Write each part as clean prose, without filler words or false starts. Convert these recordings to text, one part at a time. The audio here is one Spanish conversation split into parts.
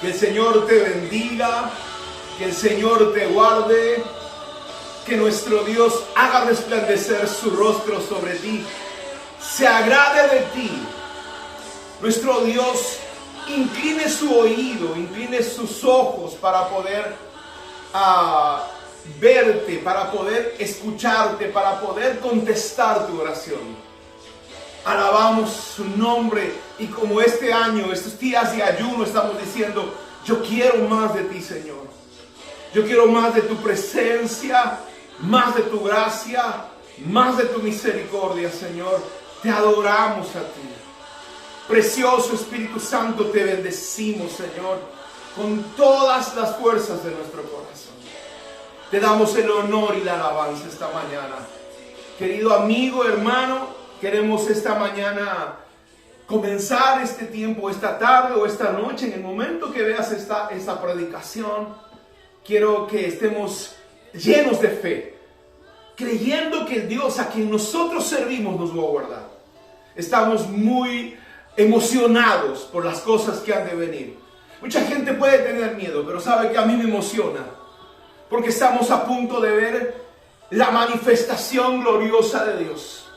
Que el Señor te bendiga, que el Señor te guarde, que nuestro Dios haga resplandecer su rostro sobre ti, se agrade de ti. Nuestro Dios incline su oído, incline sus ojos para poder verte, para poder escucharte, para poder contestar tu oración. Alabamos su nombre y como este año, estos días de ayuno, estamos diciendo: yo quiero más de ti, Señor. Yo quiero más de tu presencia, más de tu gracia, más de tu misericordia, Señor. Te adoramos a ti. Precioso Espíritu Santo, te bendecimos, Señor, con todas las fuerzas de nuestro corazón. Te damos el honor y la alabanza esta mañana. Querido amigo, hermano, queremos esta mañana comenzar este tiempo, esta tarde o esta noche, en el momento que veas esta predicación. Quiero que estemos llenos de fe, creyendo que el Dios a quien nosotros servimos nos va a guardar. Estamos muy emocionados por las cosas que han de venir. Mucha gente puede tener miedo, pero sabe que a mí me emociona, porque estamos a punto de ver la manifestación gloriosa de Dios.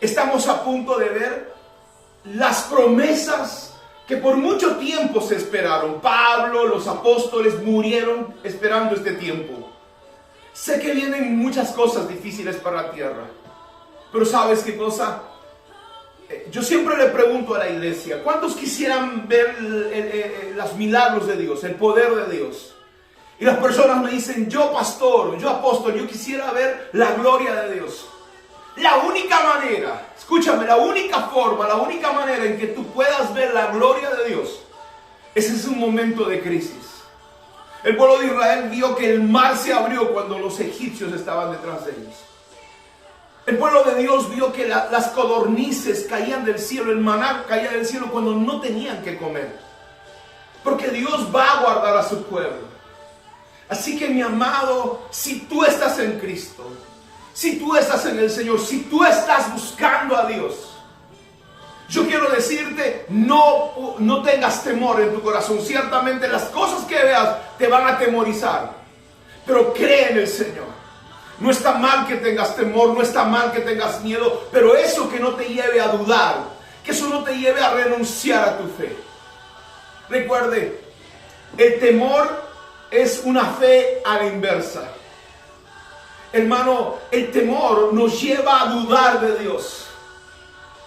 Estamos a punto de ver las promesas que por mucho tiempo se esperaron. Pablo, los apóstoles murieron esperando este tiempo. Sé que vienen muchas cosas difíciles para la tierra, pero ¿sabes qué cosa? Yo siempre le pregunto a la iglesia: ¿cuántos quisieran ver los milagros de Dios, el poder de Dios? Y las personas me dicen: yo pastor, yo apóstol, yo quisiera ver la gloria de Dios. La única manera, escúchame, la única forma, la única manera en que tú puedas ver la gloria de Dios, ese es un momento de crisis. El pueblo de Israel vio que el mar se abrió cuando los egipcios estaban detrás de ellos. El pueblo de Dios vio que las codornices caían del cielo, el maná caía del cielo cuando no tenían que comer. Porque Dios va a guardar a su pueblo. Así que, mi amado, si tú estás en Cristo, si tú estás en el Señor, si tú estás buscando a Dios, yo quiero decirte: no tengas temor en tu corazón. Ciertamente las cosas que veas te van a atemorizar, pero cree en el Señor. No está mal que tengas temor, no está mal que tengas miedo, pero eso que no te lleve a dudar, que eso no te lleve a renunciar a tu fe. Recuerde, el temor es una fe a la inversa. Hermano, el temor nos lleva a dudar de Dios.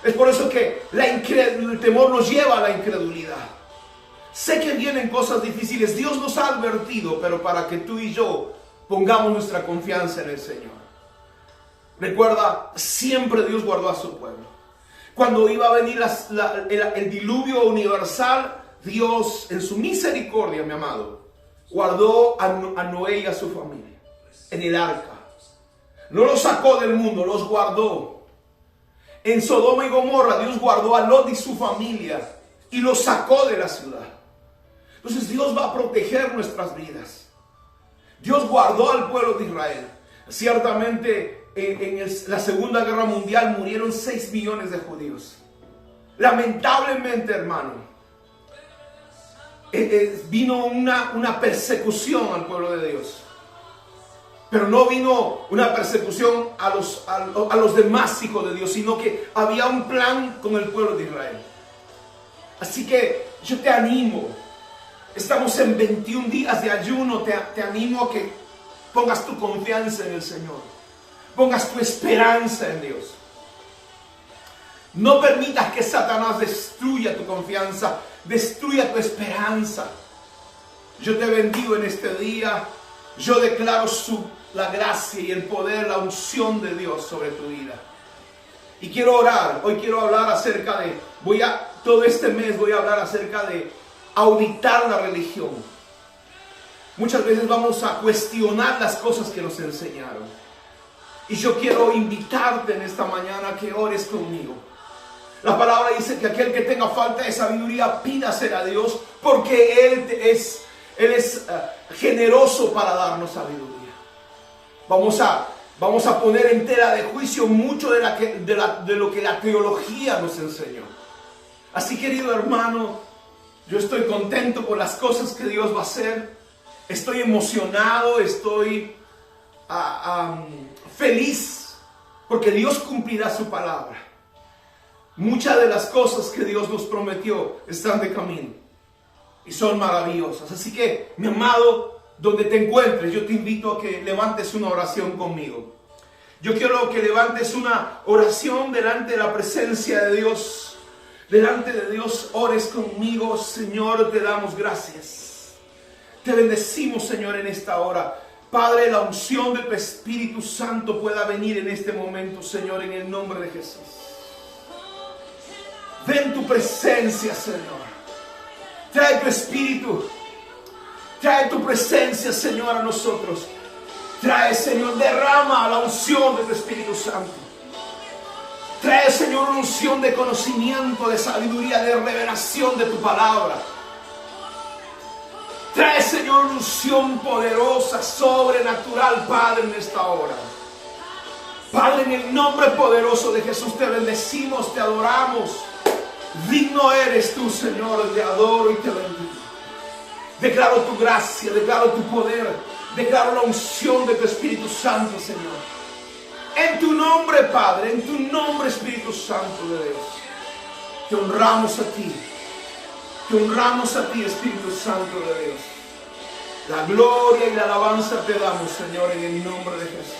Es por eso que el temor nos lleva a la incredulidad. Sé que vienen cosas difíciles, Dios nos ha advertido, pero para que tú y yo pongamos nuestra confianza en el Señor. Recuerda, siempre Dios guardó a su pueblo. Cuando iba a venir el diluvio universal, Dios en su misericordia, mi amado, guardó a Noé y a su familia en el arca. No los sacó del mundo, los guardó. En Sodoma y Gomorra, Dios guardó a Lot y su familia y los sacó de la ciudad. Entonces Dios va a proteger nuestras vidas. Dios guardó al pueblo de Israel. Ciertamente en la Segunda Guerra Mundial murieron 6 millones de judíos. Lamentablemente, hermano, vino una persecución al pueblo de Dios. Pero no vino una persecución a los demás hijos de Dios, sino que había un plan con el pueblo de Israel. Así que yo te animo. Estamos en 21 días de ayuno. Te animo a que pongas tu confianza en el Señor. Pongas tu esperanza en Dios. No permitas que Satanás destruya tu confianza, destruya tu esperanza. Yo te bendigo en este día. Yo declaro la gracia y el poder, la unción de Dios sobre tu vida. Y quiero orar. Hoy quiero hablar acerca de, todo este mes voy a hablar acerca de auditar la religión. Muchas veces vamos a cuestionar las cosas que nos enseñaron. Y yo quiero invitarte en esta mañana a que ores conmigo. La palabra dice que aquel que tenga falta de sabiduría, pídasela a Dios, porque Él es generoso para darnos sabiduría. Vamos a poner en tela de juicio mucho de lo que la teología nos enseñó. Así, querido hermano, Yo estoy contento con las cosas que Dios va a hacer. Estoy emocionado, estoy feliz porque Dios cumplirá su palabra. Muchas de las cosas que Dios nos prometió están de camino y son maravillosas. Así que, mi amado, donde te encuentres, yo te invito a que levantes una oración conmigo. Yo quiero que levantes una oración delante de la presencia de Dios. Delante de Dios, ores conmigo. Señor, te damos gracias. Te bendecimos, Señor, en esta hora. Padre, la unción de tu Espíritu Santo pueda venir en este momento, Señor, en el nombre de Jesús. Ven tu presencia, Señor. Trae tu Espíritu. Trae tu presencia, Señor, a nosotros. Trae, Señor, derrama la unción de tu Espíritu Santo. Trae, Señor, una unción de conocimiento, de sabiduría, de revelación de tu palabra. Trae, Señor, una unción poderosa, sobrenatural, Padre, en esta hora. Padre, en el nombre poderoso de Jesús te bendecimos, te adoramos. Digno eres tú, Señor, te adoro y te bendigo. Declaro tu gracia, declaro tu poder, declaro la unción de tu Espíritu Santo, Señor. En tu nombre, Padre, en tu nombre, Espíritu Santo de Dios, te honramos a ti. Te honramos a ti, Espíritu Santo de Dios. La gloria y la alabanza te damos, Señor, en el nombre de Jesús.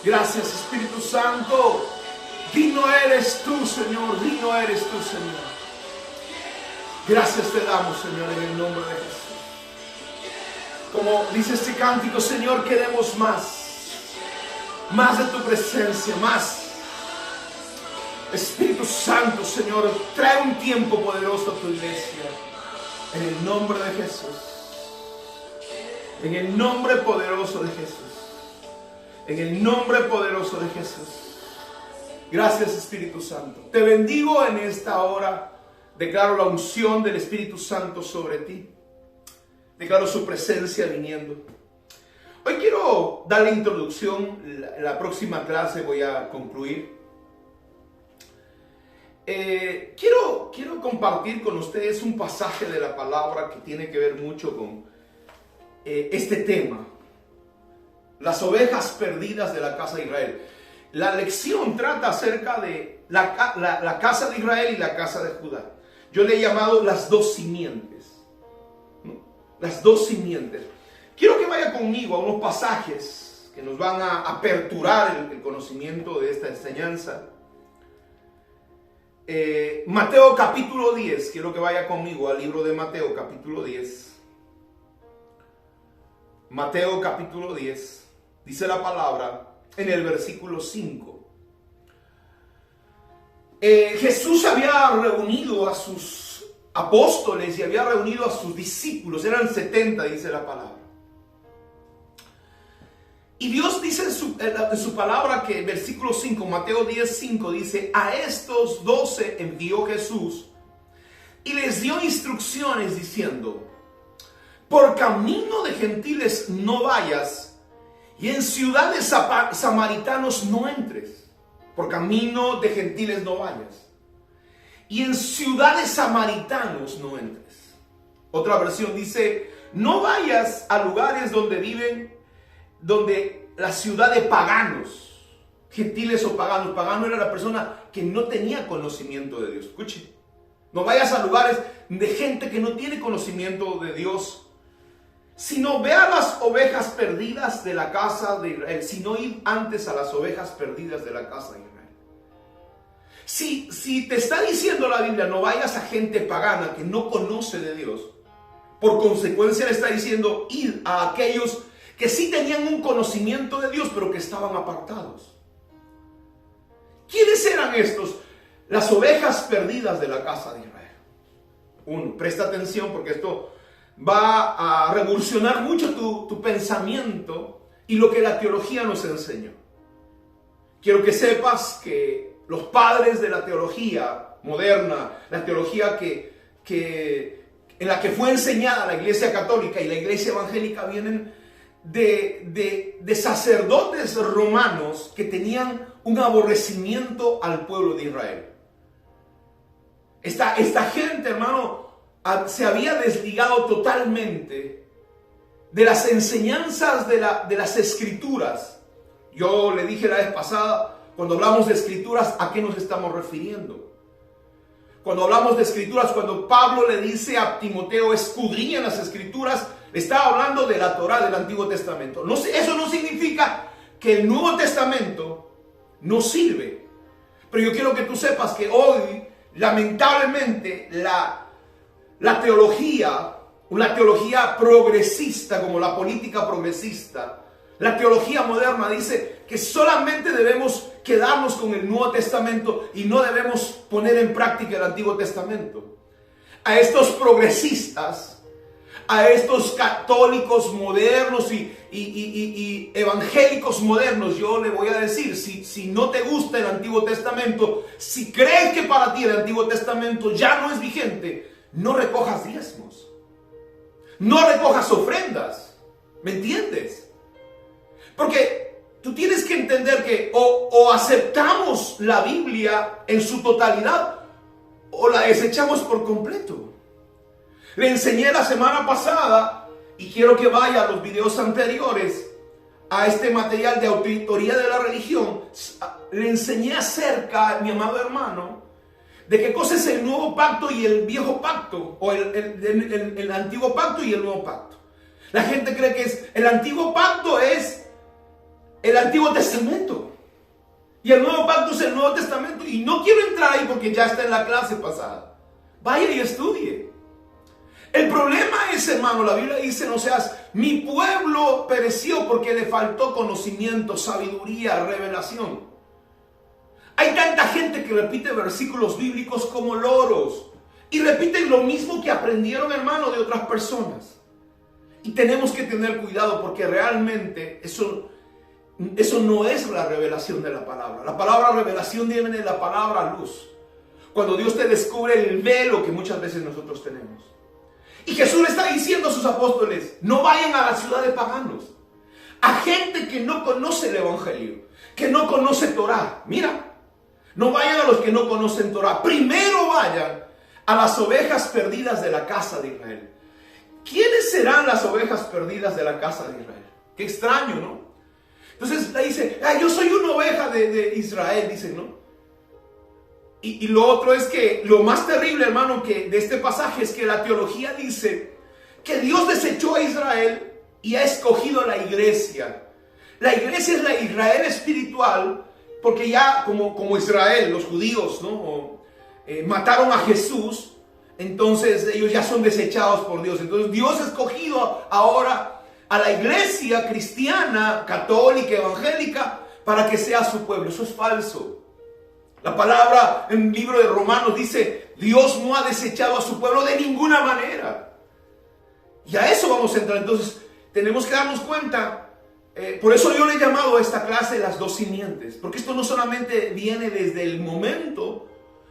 Gracias, Espíritu Santo. Digno eres tú, Señor. Digno eres tú, Señor. Gracias te damos, Señor, en el nombre de Jesús. Como dice este cántico, Señor, queremos más. Más de tu presencia, más. Espíritu Santo, Señor, trae un tiempo poderoso a tu iglesia. En el nombre de Jesús. En el nombre poderoso de Jesús. En el nombre poderoso de Jesús. Gracias, Espíritu Santo. Te bendigo en esta hora. Declaro la unción del Espíritu Santo sobre ti. Declaro su presencia viniendo. Hoy quiero dar la introducción. La próxima clase voy a concluir. Quiero compartir con ustedes un pasaje de la palabra que tiene que ver mucho con este tema. Las ovejas perdidas de la casa de Israel. La lección trata acerca de la casa de Israel y la casa de Judá. Yo le he llamado las dos simientes, ¿no? Las dos simientes. Quiero que vaya conmigo a unos pasajes que nos van a aperturar el conocimiento de esta enseñanza. Mateo capítulo 10. Quiero que vaya conmigo al libro de Mateo capítulo 10. Mateo capítulo 10. Dice la palabra en el versículo 5. Jesús había reunido a sus apóstoles y había reunido a sus discípulos. Eran 70, dice la palabra. Y Dios dice en su palabra que en versículo 5, Mateo 10, 5 dice: a estos 12 envió Jesús y les dio instrucciones diciendo: por camino de gentiles no vayas, y en ciudades samaritanos no entres. Por camino de gentiles no vayas, y en ciudades samaritanos no entres. Otra versión dice: no vayas a lugares donde la ciudad de paganos, gentiles o paganos. Pagano era la persona que no tenía conocimiento de Dios. Escuche, no vayas a lugares de gente que no tiene conocimiento de Dios, sino ve a las ovejas perdidas de la casa de Israel, sino ir antes a las ovejas perdidas de la casa de Israel. Si te está diciendo la Biblia, no vayas a gente pagana que no conoce de Dios, por consecuencia le está diciendo ir a aquellos que sí tenían un conocimiento de Dios, pero que estaban apartados. ¿Quiénes eran estos? Las ovejas perdidas de la casa de Israel. Uno, presta atención porque esto va a revolucionar mucho tu pensamiento y lo que la teología nos enseñó. Quiero que sepas que los padres de la teología moderna, la teología en la que fue enseñada la Iglesia Católica y la Iglesia Evangélica, vienen de sacerdotes romanos que tenían un aborrecimiento al pueblo de Israel. Esta gente, hermano, se había desligado totalmente de las enseñanzas de las escrituras. Yo le dije la vez pasada, cuando hablamos de escrituras, ¿a qué nos estamos refiriendo? Cuando hablamos de escrituras, cuando Pablo le dice a Timoteo, escudriña las escrituras, le estaba hablando de la Torá, del Antiguo Testamento. No, eso no significa que el Nuevo Testamento no sirve. Pero yo quiero que tú sepas que hoy, lamentablemente, la teología, una teología progresista, como la política progresista, la teología moderna dice que solamente debemos quedarnos con el Nuevo Testamento y no debemos poner en práctica el Antiguo Testamento. A estos progresistas, a estos católicos modernos y evangélicos modernos, yo le voy a decir, si no te gusta el Antiguo Testamento, si crees que para ti el Antiguo Testamento ya no es vigente, no recojas diezmos, no recojas ofrendas, ¿me entiendes? Porque tú tienes que entender que o aceptamos la Biblia en su totalidad o la desechamos por completo. Le enseñé la semana pasada, y quiero que vaya a los videos anteriores, a este material de auditoría de la religión. Le enseñé acerca, mi amado hermano, de qué cosa es el nuevo pacto y el viejo pacto, o el antiguo pacto y el nuevo pacto. La gente cree que el antiguo pacto es el Antiguo Testamento y el nuevo pacto es el Nuevo Testamento, y no quiero entrar ahí porque ya está en la clase pasada. Vaya y estudie. El problema es, hermano, la Biblia dice, no seas, mi pueblo pereció porque le faltó conocimiento, sabiduría, revelación. Hay tanta gente que repite versículos bíblicos como loros y repiten lo mismo que aprendieron, hermano, de otras personas. Y tenemos que tener cuidado porque realmente eso no es la revelación de la palabra. La palabra revelación viene de la palabra luz. Cuando Dios te descubre el velo que muchas veces nosotros tenemos. Y Jesús le está diciendo a sus apóstoles, no vayan a la ciudad de paganos, a gente que no conoce el evangelio, que no conoce Torah. Mira, no vayan a los que no conocen Torah. Primero vayan a las ovejas perdidas de la casa de Israel. ¿Quiénes serán las ovejas perdidas de la casa de Israel? Qué extraño, ¿no? Entonces le dice, yo soy una oveja de Israel, dice, ¿no? Y lo otro es que lo más terrible, hermano, que de este pasaje es que la teología dice que Dios desechó a Israel y ha escogido a la iglesia. La iglesia es la Israel espiritual, porque ya como Israel, los judíos, ¿no? Mataron a Jesús, entonces ellos ya son desechados por Dios. Entonces Dios ha escogido ahora a la iglesia cristiana, católica, evangélica, para que sea su pueblo. Eso es falso. La palabra en el libro de Romanos dice, Dios no ha desechado a su pueblo de ninguna manera. Y a eso vamos a entrar. Entonces tenemos que darnos cuenta. Por eso yo le he llamado a esta clase las dos simientes. Porque esto no solamente viene desde el momento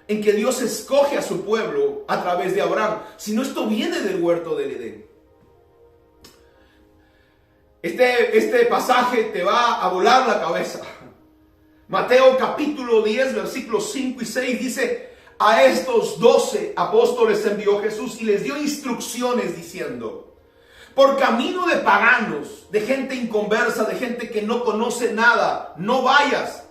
en que Dios escoge a su pueblo a través de Abraham, sino esto viene del huerto del Edén. Este pasaje te va a volar la cabeza. Mateo capítulo 10, versículos 5 y 6 dice, a estos 12 apóstoles envió Jesús y les dio instrucciones diciendo, por camino de paganos, de gente inconversa, de gente que no conoce nada, no vayas.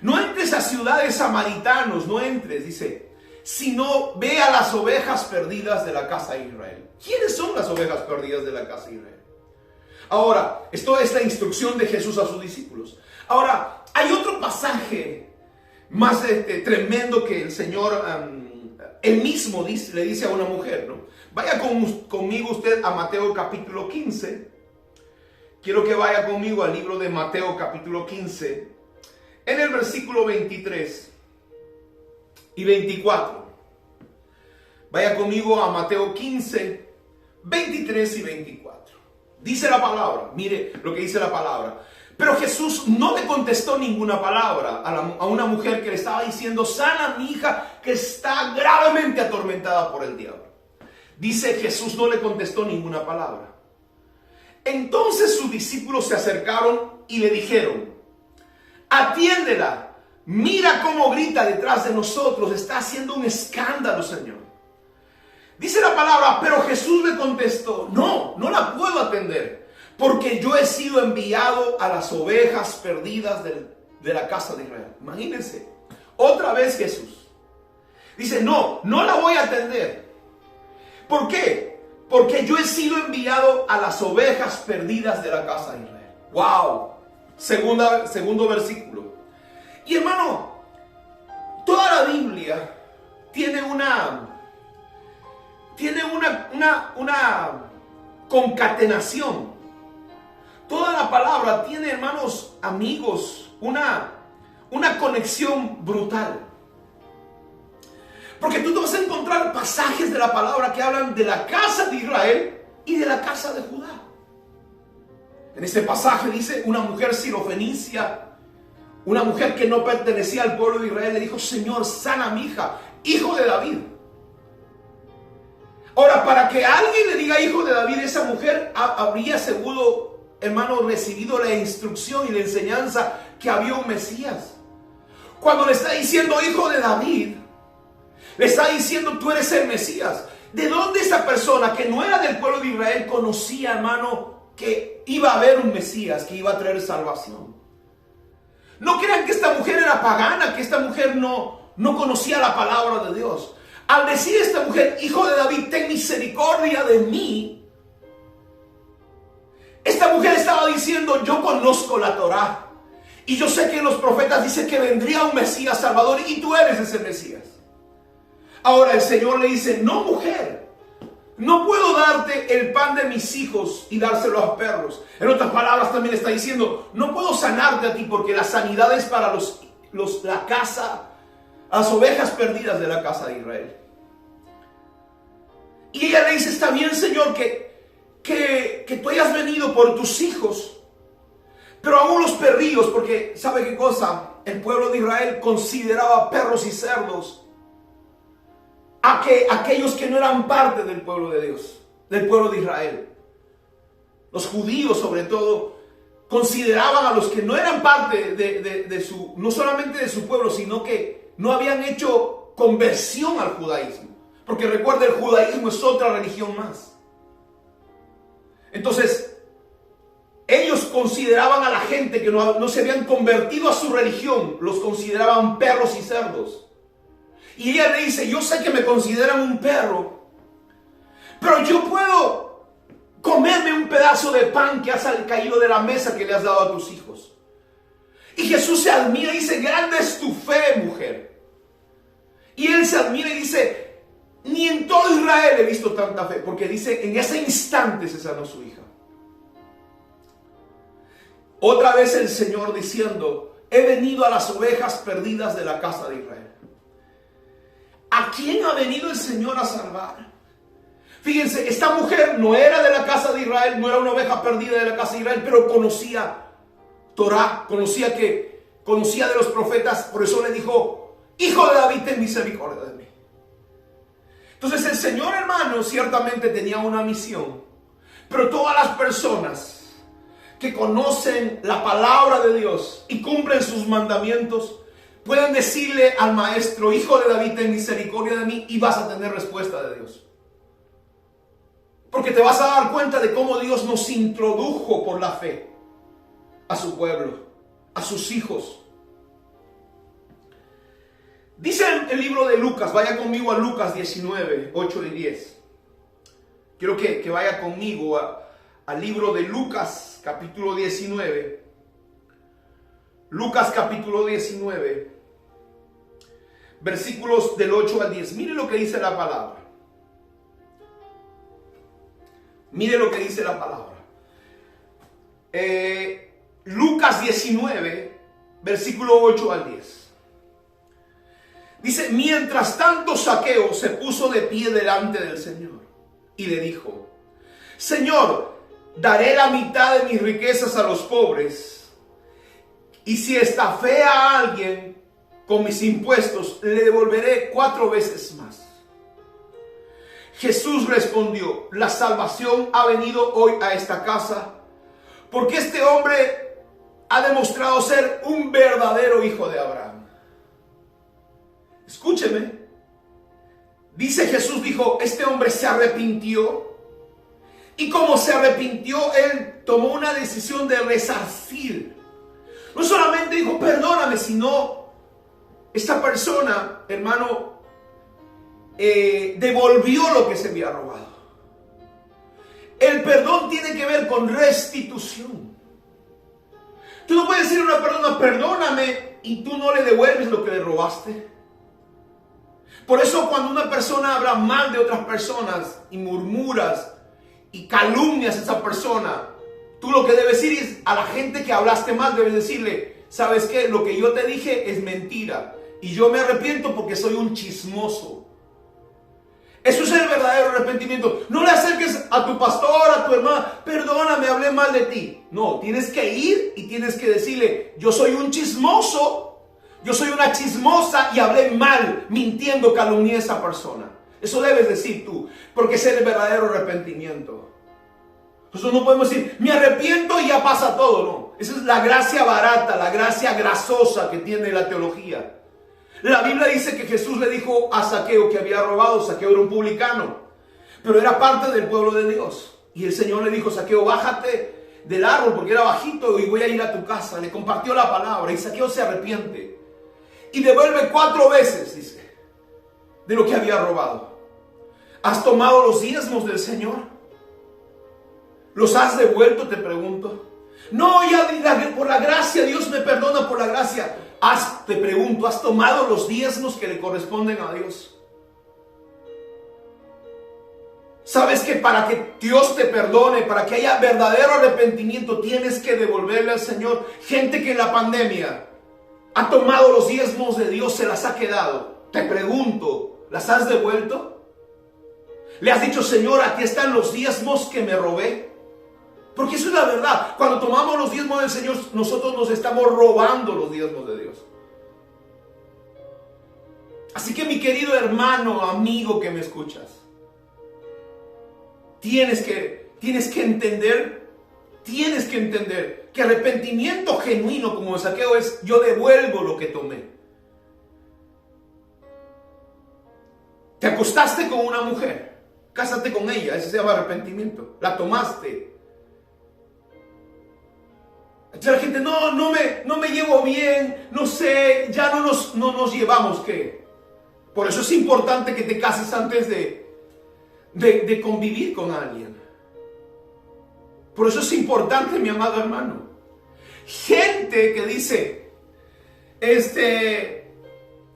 No entres a ciudades samaritanos, no entres, dice, sino ve a las ovejas perdidas de la casa de Israel. ¿Quiénes son las ovejas perdidas de la casa de Israel? Ahora, esto es la instrucción de Jesús a sus discípulos. Ahora, hay otro pasaje más tremendo que el Señor, él mismo le dice a una mujer, ¿no? Vaya conmigo usted a Mateo capítulo 15. Quiero que vaya conmigo al libro de Mateo capítulo 15, en el versículo 23 y 24. Vaya conmigo a Mateo 15, 23 y 24. Dice la palabra, mire lo que dice la palabra. Pero Jesús no le contestó ninguna palabra a una mujer que le estaba diciendo, sana mi hija que está gravemente atormentada por el diablo. Dice, Jesús no le contestó ninguna palabra. Entonces sus discípulos se acercaron y le dijeron, atiéndela, mira cómo grita detrás de nosotros, está haciendo un escándalo, Señor. Dice la palabra, pero Jesús le contestó, no la puedo atender, porque yo he sido enviado a las ovejas perdidas de la casa de Israel. Imagínense, otra vez Jesús dice, no la voy a atender. ¿Por qué? Porque yo he sido enviado a las ovejas perdidas de la casa de Israel. ¡Wow! Segundo versículo. Y hermano, toda la Biblia tiene una concatenación. Toda la palabra tiene, hermanos, amigos, una conexión brutal. Porque tú te vas a encontrar pasajes de la palabra que hablan de la casa de Israel y de la casa de Judá. En este pasaje dice, una mujer sirofenicia, una mujer que no pertenecía al pueblo de Israel, le dijo, Señor, sana a mi hija, hijo de David. Ahora, para que alguien le diga hijo de David, esa mujer habría seguro, hermano, recibido la instrucción y la enseñanza que había un Mesías. Cuando le está diciendo hijo de David, le está diciendo tú eres el Mesías. ¿De dónde esa persona que no era del pueblo de Israel conocía, hermano, que iba a haber un Mesías, que iba a traer salvación? No crean que esta mujer era pagana, que esta mujer no conocía la palabra de Dios. Al decir esta mujer, hijo de David, ten misericordia de mí, esta mujer estaba diciendo, yo conozco la Torá y yo sé que los profetas dicen que vendría un Mesías Salvador y tú eres ese Mesías. Ahora el Señor le dice, no, mujer, no puedo darte el pan de mis hijos y dárselo a perros. En otras palabras también está diciendo, no puedo sanarte a ti porque la sanidad es para la casa, las ovejas perdidas de la casa de Israel. Y ella le dice, está bien, Señor, que tú hayas venido por tus hijos, pero aún los perrillos, porque ¿sabe qué cosa? El pueblo de Israel consideraba perros y cerdos a aquellos que no eran parte del pueblo de Dios, del pueblo de Israel. Los judíos, sobre todo, consideraban a los que no eran parte no solamente de su pueblo, sino que no habían hecho conversión al judaísmo. Porque recuerda, el judaísmo es otra religión más. Entonces, ellos consideraban a la gente que no se habían convertido a su religión, los consideraban perros y cerdos. Y ella le dice, yo sé que me consideran un perro, pero yo puedo comerme un pedazo de pan que has caído de la mesa que le has dado a tus hijos. Y Jesús se admira y dice, grande es tu fe, mujer. Y él se admira y dice, ni en todo Israel he visto tanta fe, porque dice, en ese instante se sanó su hija. Otra vez el Señor diciendo, he venido a las ovejas perdidas de la casa de Israel. ¿A quién ha venido el Señor a salvar? Fíjense, esta mujer no era de la casa de Israel, no era una oveja perdida de la casa de Israel, pero conocía Torá, conocía de los profetas, por eso le dijo, hijo de David, ten misericordia de mí. Entonces el Señor, hermano, ciertamente tenía una misión, pero todas las personas que conocen la palabra de Dios y cumplen sus mandamientos, pueden decirle al maestro, hijo de David, ten misericordia de mí, y vas a tener respuesta de Dios. Porque te vas a dar cuenta de cómo Dios nos introdujo por la fe a su pueblo, a sus hijos. Dice el libro de Lucas, vaya conmigo a Lucas 19, 8 y 10. Quiero que vaya conmigo al libro de Lucas, capítulo 19. Lucas capítulo 19, versículos del 8 al 10. Mire lo que dice la palabra. Mire lo que dice la palabra. Lucas 19, versículo 8 al 10. Dice, mientras tanto Zaqueo se puso de pie delante del Señor y le dijo, Señor, daré la mitad de mis riquezas a los pobres, y si estafé a alguien con mis impuestos, le devolveré 4 veces más. Jesús respondió, la salvación ha venido hoy a esta casa, porque este hombre ha demostrado ser un verdadero hijo de Abraham. Escúcheme, Dice Jesús, dijo, este hombre se arrepintió. Y como se arrepintió, él tomó una decisión de resarcir. No solamente dijo, perdóname, sino esta persona, hermano, devolvió lo que se había robado. El perdón tiene que ver con restitución. Tú no puedes decir a una persona, perdóname, y tú no le devuelves lo que le robaste. Por eso cuando una persona habla mal de otras personas y murmuras y calumnias a esa persona, tú lo que debes decir es a la gente que hablaste mal, debes decirle, ¿sabes qué? Lo que yo te dije es mentira y yo me arrepiento porque soy un chismoso. Eso es el verdadero arrepentimiento. No le acerques a tu pastor, a tu hermana, perdóname, hablé mal de ti. No, tienes que ir y tienes que decirle, yo soy un chismoso, yo soy una chismosa y hablé mal, mintiendo, calumnié a esa persona. Eso debes decir tú, porque ese es el verdadero arrepentimiento. Nosotros no podemos decir, me arrepiento y ya pasa todo, no. Esa es la gracia barata, la gracia grasosa que tiene la teología. La Biblia dice que Jesús le dijo a Zaqueo que había robado. Zaqueo era un publicano, pero era parte del pueblo de Dios. Y el Señor le dijo, Zaqueo, bájate del árbol porque era bajito y voy a ir a tu casa. Le compartió la palabra y Zaqueo se arrepiente. Y devuelve 4 veces, dice, de lo que había robado. ¿Has tomado los diezmos del Señor? ¿Los has devuelto, te pregunto? No, ya por la gracia, Dios me perdona por la gracia. Te pregunto, ¿has tomado los diezmos que le corresponden a Dios? ¿Sabes que para que Dios te perdone, para que haya verdadero arrepentimiento, tienes que devolverle al Señor? Gente que en la pandemia ha tomado los diezmos de Dios, se las ha quedado. Te pregunto, ¿las has devuelto? ¿Le has dicho, Señor, aquí están los diezmos que me robé? Porque eso es la verdad. Cuando tomamos los diezmos del Señor, nosotros nos estamos robando los diezmos de Dios. Así que mi querido hermano, amigo que me escuchas, tienes que entender que arrepentimiento genuino como Zaqueo es, yo devuelvo lo que tomé. Te acostaste con una mujer, cásate con ella, ese se llama arrepentimiento. La tomaste. La gente, no me llevo bien, no sé, ya no nos llevamos, ¿qué? Por eso es importante que te cases antes de convivir con alguien. Por eso es importante, mi amado hermano. Gente que dice,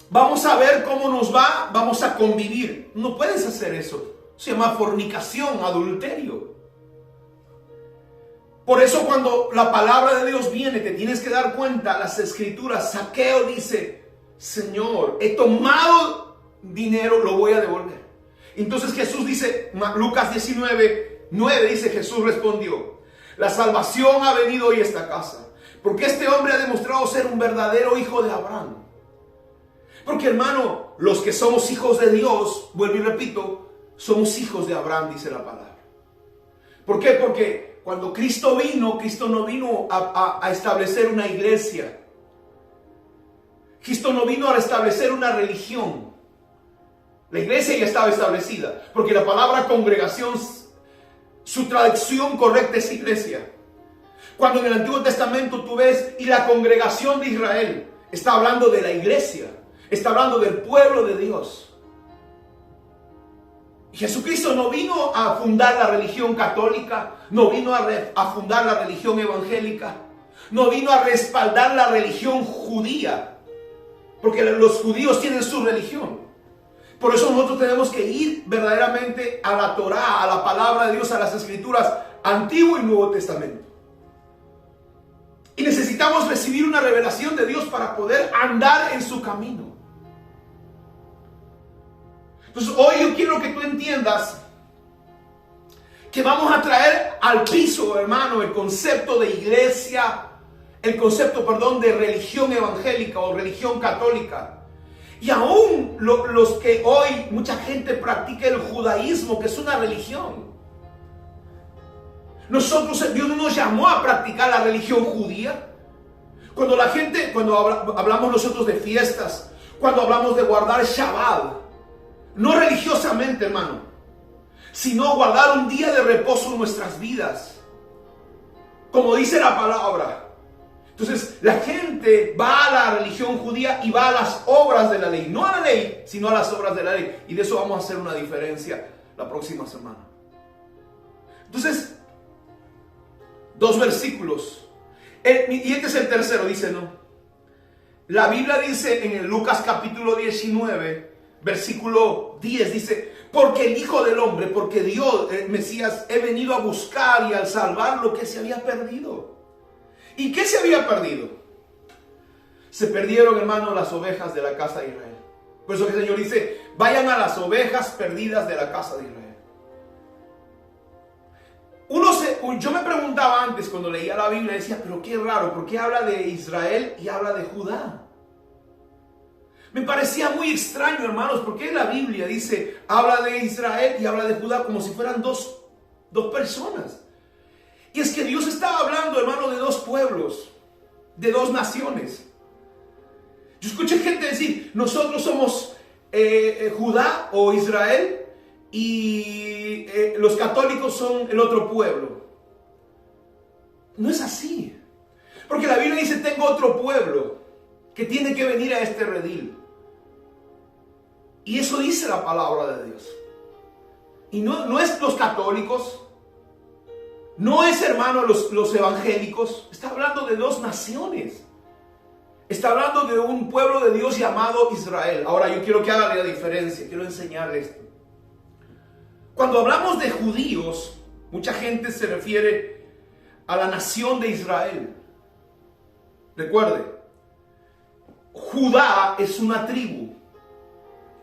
vamos a ver cómo nos va, vamos a convivir. No puedes hacer eso. Se llama fornicación, adulterio. Por eso cuando la palabra de Dios viene, te tienes que dar cuenta, las escrituras, Zaqueo dice, Señor, he tomado dinero, lo voy a devolver. Entonces Jesús dice, Lucas 19:9 dice, Jesús respondió, la salvación ha venido hoy a esta casa, porque este hombre ha demostrado ser un verdadero hijo de Abraham. Porque hermano, los que somos hijos de Dios, vuelvo y repito, somos hijos de Abraham, dice la palabra. ¿Por qué? Porque cuando Cristo no vino a establecer una iglesia. Cristo no vino a establecer una religión. La iglesia ya estaba establecida. Porque la palabra congregación, su traducción correcta es iglesia. Cuando en el Antiguo Testamento tú ves, y la congregación de Israel, está hablando de la iglesia. Está hablando del pueblo de Dios. Jesucristo no vino a fundar la religión católica, no vino a fundar la religión evangélica, no vino a respaldar la religión judía, porque los judíos tienen su religión. Por eso nosotros tenemos que ir verdaderamente a la Torá, a la palabra de Dios, a las escrituras, Antiguo y Nuevo Testamento. Y necesitamos recibir una revelación de Dios para poder andar en su camino. Entonces hoy yo quiero que tú entiendas que vamos a traer al piso, hermano, el concepto de iglesia, el concepto, de religión evangélica o religión católica. Y aún los que hoy mucha gente practica el judaísmo, que es una religión. Dios no nos llamó a practicar la religión judía. Cuando hablamos nosotros de fiestas, cuando hablamos de guardar Shabbat, No religiosamente, hermano, sino guardar un día de reposo en nuestras vidas, como dice la palabra. Entonces la gente va a la religión judía y va a las obras de la ley, no a la ley, sino a las obras de la ley. Y de eso vamos a hacer una diferencia la próxima semana. Entonces, 2 versículos. Y este es el tercero, dice, ¿no? La Biblia dice en el Lucas capítulo 19, versículo 10, dice: porque el Hijo del Hombre, porque Dios, el Mesías, he venido a buscar y a salvar lo que se había perdido. ¿Y qué se había perdido? Se perdieron, hermanos, las ovejas de la casa de Israel. Por eso que el Señor dice: vayan a las ovejas perdidas de la casa de Israel. Yo me preguntaba antes cuando leía la Biblia, decía, pero qué raro, ¿por qué habla de Israel y habla de Judá? Me parecía muy extraño, hermanos, porque la Biblia dice, habla de Israel y habla de Judá como si fueran dos personas. Y es que Dios estaba hablando, hermano, de 2 pueblos, de 2 naciones. Yo escuché gente decir, nosotros somos Judá o Israel y los católicos son el otro pueblo. No es así. Porque la Biblia dice, tengo otro pueblo que tiene que venir a este redil. Y eso dice la palabra de Dios. Y no es los católicos, no es, hermano, los evangélicos. Está hablando de 2 naciones. Está hablando de un pueblo de Dios llamado Israel. Ahora yo quiero que haga la diferencia, quiero enseñarle esto. Cuando hablamos de judíos, mucha gente se refiere a la nación de Israel. Recuerde, Judá es una tribu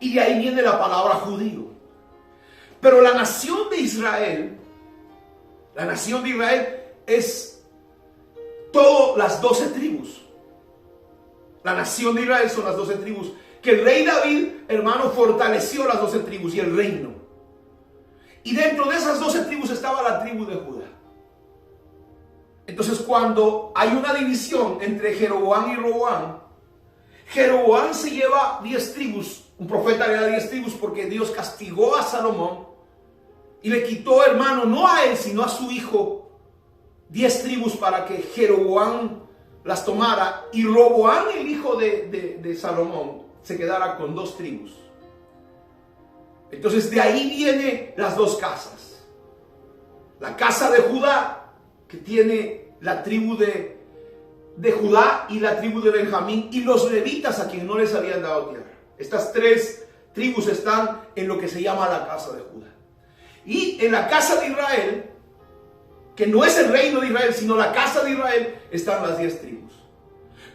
y de ahí viene la palabra judío. Pero la nación de Israel es todas las 12 tribus. La nación de Israel son las 12 tribus, que el rey David, hermano, fortaleció las 12 tribus y el reino. Y dentro de esas 12 tribus estaba la tribu de Judá. Entonces, cuando hay una división entre Jeroboam y Roboam, Jeroboam se lleva 10 tribus. Un profeta le da 10 tribus porque Dios castigó a Salomón y le quitó, hermano, no a él, sino a su hijo, 10 tribus para que Jeroboam las tomara. Y Roboam, el hijo de Salomón, se quedara con 2 tribus. Entonces, de ahí vienen las 2 casas. La casa de Judá, que tiene la tribu de Judá y la tribu de Benjamín, y los levitas, a quien no les habían dado tierra. Estas 3 tribus están en lo que se llama la casa de Judá. Y en la casa de Israel, que no es el reino de Israel, sino la casa de Israel, están las 10 tribus.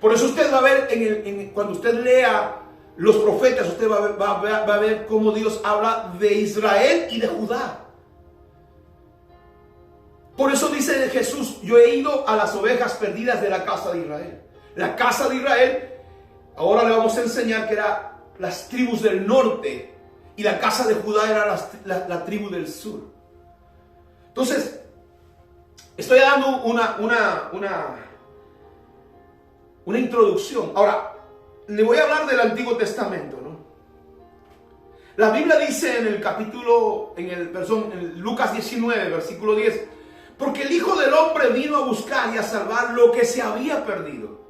Por eso usted va a ver, cuando usted lea los profetas, usted va a ver cómo Dios habla de Israel y de Judá. Por eso dice Jesús, yo he ido a las ovejas perdidas de la casa de Israel. La casa de Israel, ahora le vamos a enseñar que era las tribus del norte, y la casa de Judá era la tribu del sur. Entonces, estoy dando una introducción. Ahora, le voy a hablar del Antiguo Testamento, ¿no? La Biblia dice en Lucas 19, versículo 10, porque el Hijo del Hombre vino a buscar y a salvar lo que se había perdido.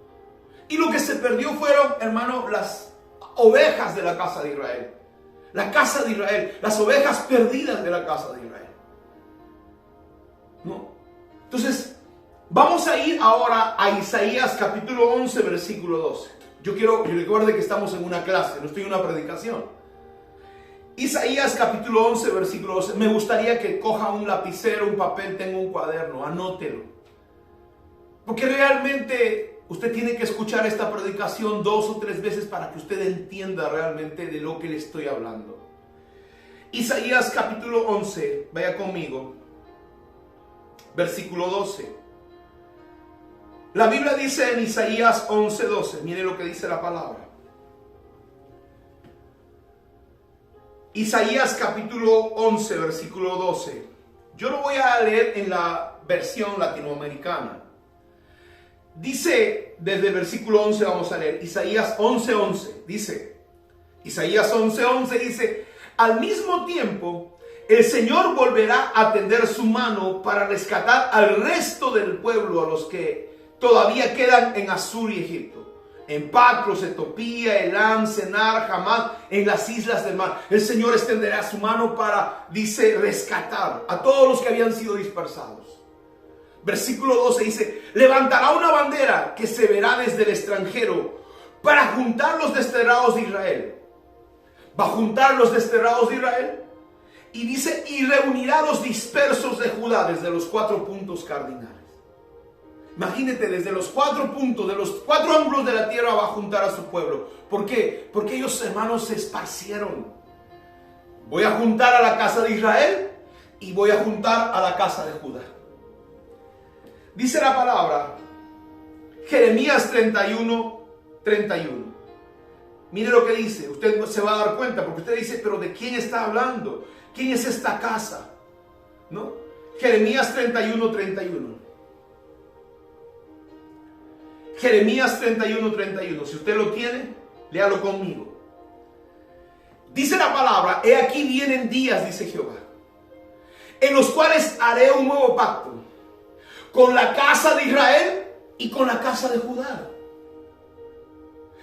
Y lo que se perdió fueron, hermano, las ovejas de la casa de Israel. La casa de Israel, las ovejas perdidas de la casa de Israel. ¿No? Entonces, vamos a ir ahora a Isaías capítulo 11, versículo 12. Yo quiero que recuerde que estamos en una clase, no estoy en una predicación. Isaías capítulo 11, versículo 12. Me gustaría que coja un lapicero, un papel, tenga un cuaderno, anótelo. Porque realmente usted tiene que escuchar esta predicación 2 o 3 veces para que usted entienda realmente de lo que le estoy hablando. Isaías capítulo 11, vaya conmigo, versículo 12. La Biblia dice en Isaías 11, 12, mire lo que dice la palabra. Isaías capítulo 11, versículo 12. Yo lo voy a leer en la versión latinoamericana. Dice, desde el versículo 11 vamos a leer, Isaías 11, 11. Dice, Isaías 11, 11 dice, Al mismo tiempo, el Señor volverá a tender su mano para rescatar al resto del pueblo, a los que todavía quedan en Asur y Egipto, en Patros, Etiopía, Elam, Senar, Hamad, en las islas del mar. El Señor extenderá su mano para, dice, rescatar a todos los que habían sido dispersados. Versículo 12 dice: levantará una bandera que se verá desde el extranjero para juntar los desterrados de Israel. Va a juntar los desterrados de Israel. Y dice, y reunirá a los dispersos de Judá desde los 4 puntos cardinales. Imagínate, desde los 4 puntos, de los 4 ángulos de la tierra va a juntar a su pueblo. ¿Por qué? Porque ellos, hermanos, se esparcieron. Voy a juntar a la casa de Israel y voy a juntar a la casa de Judá. Dice la palabra, Jeremías 31. Mire lo que dice. Usted se va a dar cuenta, porque usted dice, pero ¿de quién está hablando? ¿Quién es esta casa? ¿No? Jeremías 31. Jeremías 31. Si usted lo tiene, léalo conmigo. Dice la palabra: he aquí vienen días, dice Jehová, en los cuales haré un nuevo pacto con la casa de Israel y con la casa de Judá.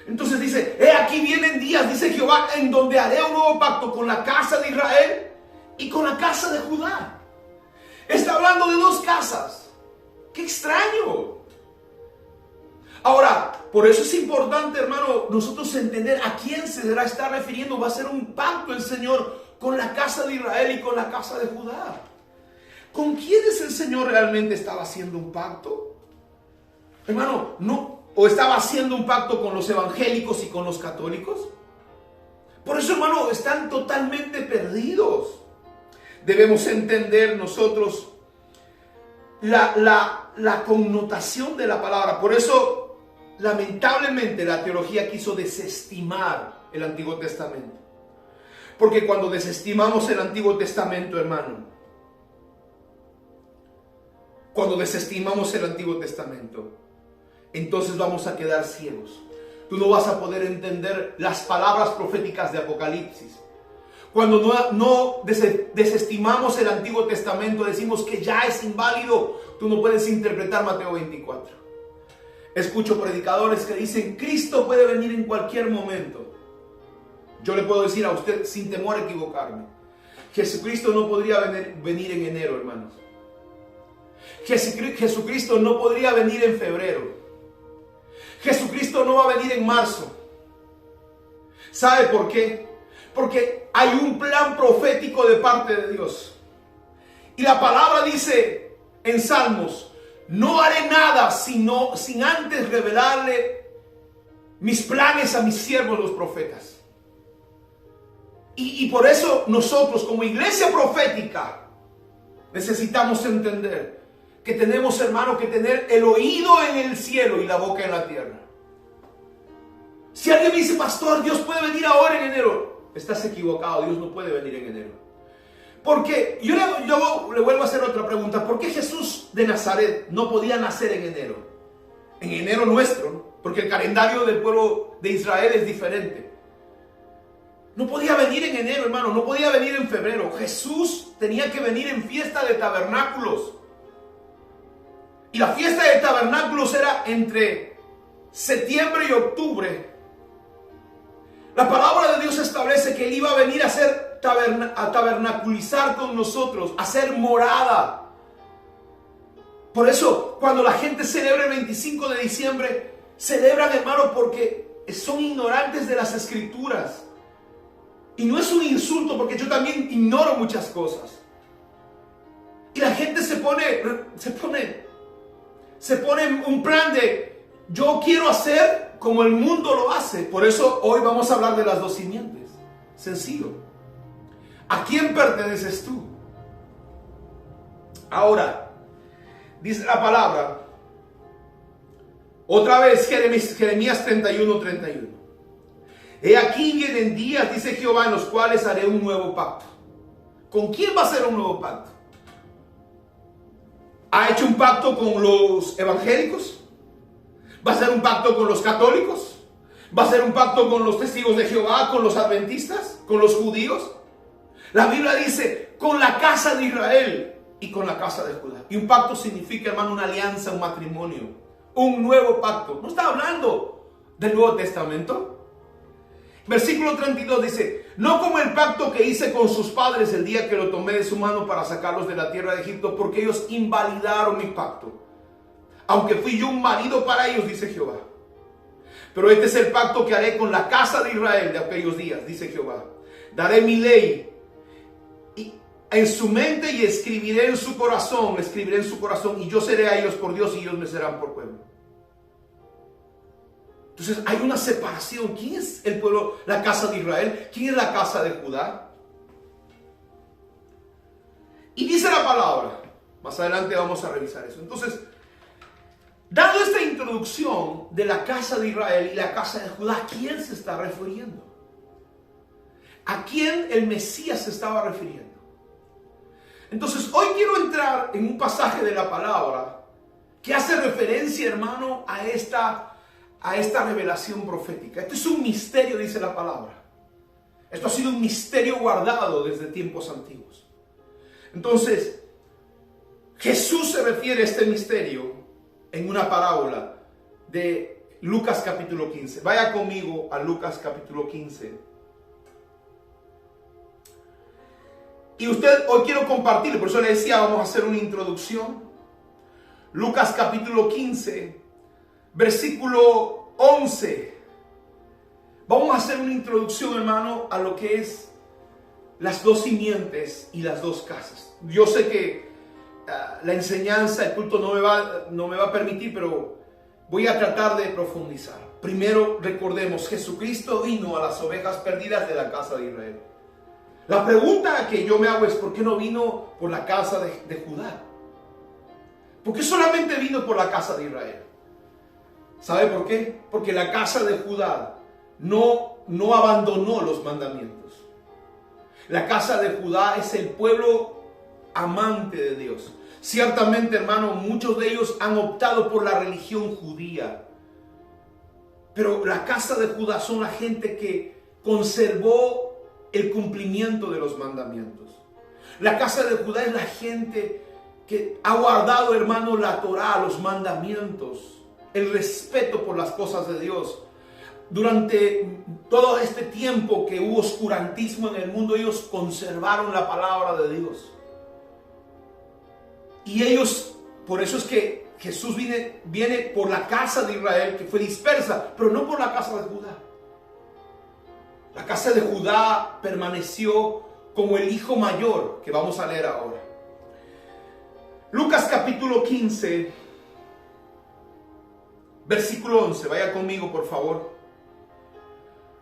Entonces dice, he aquí vienen días, dice Jehová, en donde haré un nuevo pacto con la casa de Israel y con la casa de Judá. Está hablando de 2 casas. ¡Qué extraño! Ahora, por eso es importante, hermano, nosotros entender a quién se está refiriendo. Va a ser un pacto el Señor con la casa de Israel y con la casa de Judá. ¿Con quiénes el Señor realmente estaba haciendo un pacto? Hermano, no. ¿O estaba haciendo un pacto con los evangélicos y con los católicos? Por eso, hermano, están totalmente perdidos. Debemos entender nosotros la connotación de la palabra. Por eso, lamentablemente, la teología quiso desestimar el Antiguo Testamento. Porque cuando desestimamos el Antiguo Testamento, hermano, entonces vamos a quedar ciegos. Tú no vas a poder entender las palabras proféticas de Apocalipsis. Cuando no desestimamos el Antiguo Testamento, decimos que ya es inválido, tú no puedes interpretar Mateo 24. Escucho predicadores que dicen, Cristo puede venir en cualquier momento. Yo le puedo decir a usted, sin temor a equivocarme, Jesucristo no podría venir en enero, hermanos. Jesucristo no podría venir en febrero. Jesucristo no va a venir en marzo. ¿Sabe por qué? Porque hay un plan profético de parte de Dios. Y la palabra dice en Salmos, no haré nada sin antes revelarle mis planes a mis siervos los profetas. Y por eso nosotros como iglesia profética necesitamos entender que tenemos, hermano, que tener el oído en el cielo y la boca en la tierra. Si alguien me dice, pastor, Dios puede venir ahora en enero, estás equivocado. Dios no puede venir en enero. Porque yo le vuelvo a hacer otra pregunta. ¿Por qué Jesús de Nazaret no podía nacer en enero? En enero nuestro, ¿no? Porque el calendario del pueblo de Israel es diferente. No podía venir en enero, hermano. No podía venir en febrero. Jesús tenía que venir en fiesta de tabernáculos. Y la fiesta de tabernáculos era entre septiembre y octubre. La palabra de Dios establece que Él iba a venir a tabernaculizar con nosotros, a ser morada. Por eso, cuando la gente celebra el 25 de diciembre, celebran, hermano, porque son ignorantes de las Escrituras. Y no es un insulto, porque yo también ignoro muchas cosas. Y la gente se pone un plan de, yo quiero hacer como el mundo lo hace. Por eso hoy vamos a hablar de las 2 simientes. Sencillo. ¿A quién perteneces tú? Ahora, dice la palabra, otra vez Jeremías 31. He aquí vienen días, dice Jehová, en los cuales haré un nuevo pacto. ¿Con quién va a ser un nuevo pacto? ¿Ha hecho un pacto con los evangélicos? ¿Va a ser un pacto con los católicos? ¿Va a ser un pacto con los testigos de Jehová, con los adventistas, con los judíos? La Biblia dice, con la casa de Israel y con la casa de Judá. Y un pacto significa, hermano, una alianza, un matrimonio, un nuevo pacto. No está hablando del Nuevo Testamento. Versículo 32 dice, no como el pacto que hice con sus padres el día que lo tomé de su mano para sacarlos de la tierra de Egipto, porque ellos invalidaron mi pacto. Aunque fui yo un marido para ellos, dice Jehová. Pero este es el pacto que haré con la casa de Israel de aquellos días, dice Jehová. Daré mi ley en su mente y escribiré en su corazón, y yo seré a ellos por Dios y ellos me serán por pueblo. Entonces hay una separación. ¿Quién es el pueblo, la casa de Israel? ¿Quién es la casa de Judá? Y dice la palabra, más adelante vamos a revisar eso. Entonces, dando esta introducción de la casa de Israel y la casa de Judá, ¿a quién se está refiriendo? ¿A quién el Mesías se estaba refiriendo? Entonces, hoy quiero entrar en un pasaje de la palabra que hace referencia, hermano, a esta revelación profética. Esto es un misterio, dice la palabra. Esto ha sido un misterio guardado desde tiempos antiguos. Entonces, Jesús se refiere a este misterio en una parábola de Lucas capítulo 15. Vaya conmigo a Lucas capítulo 15. Y hoy quiero compartirlo, por eso le decía, vamos a hacer una introducción. Lucas capítulo 15, versículo 11. Vamos a hacer una introducción, hermano, a lo que es las dos simientes y las dos casas. Yo sé que la enseñanza, el culto no me va a permitir, pero voy a tratar de profundizar. Primero, recordemos, Jesucristo vino a las ovejas perdidas de la casa de Israel. La pregunta que yo me hago es, ¿por qué no vino por la casa de Judá? ¿Por qué solamente vino por la casa de Israel? ¿Sabe por qué? Porque la casa de Judá no abandonó los mandamientos. La casa de Judá es el pueblo amante de Dios. Ciertamente, hermano, muchos de ellos han optado por la religión judía. Pero la casa de Judá son la gente que conservó el cumplimiento de los mandamientos. La casa de Judá es la gente que ha guardado, hermano, la Torá, los mandamientos, el respeto por las cosas de Dios. Durante todo este tiempo que hubo oscurantismo en el mundo, ellos conservaron la palabra de Dios. Y ellos, por eso es que Jesús viene por la casa de Israel, que fue dispersa, pero no por la casa de Judá. La casa de Judá permaneció como el hijo mayor, que vamos a leer ahora. Lucas capítulo 15, versículo 11. Vaya conmigo, por favor.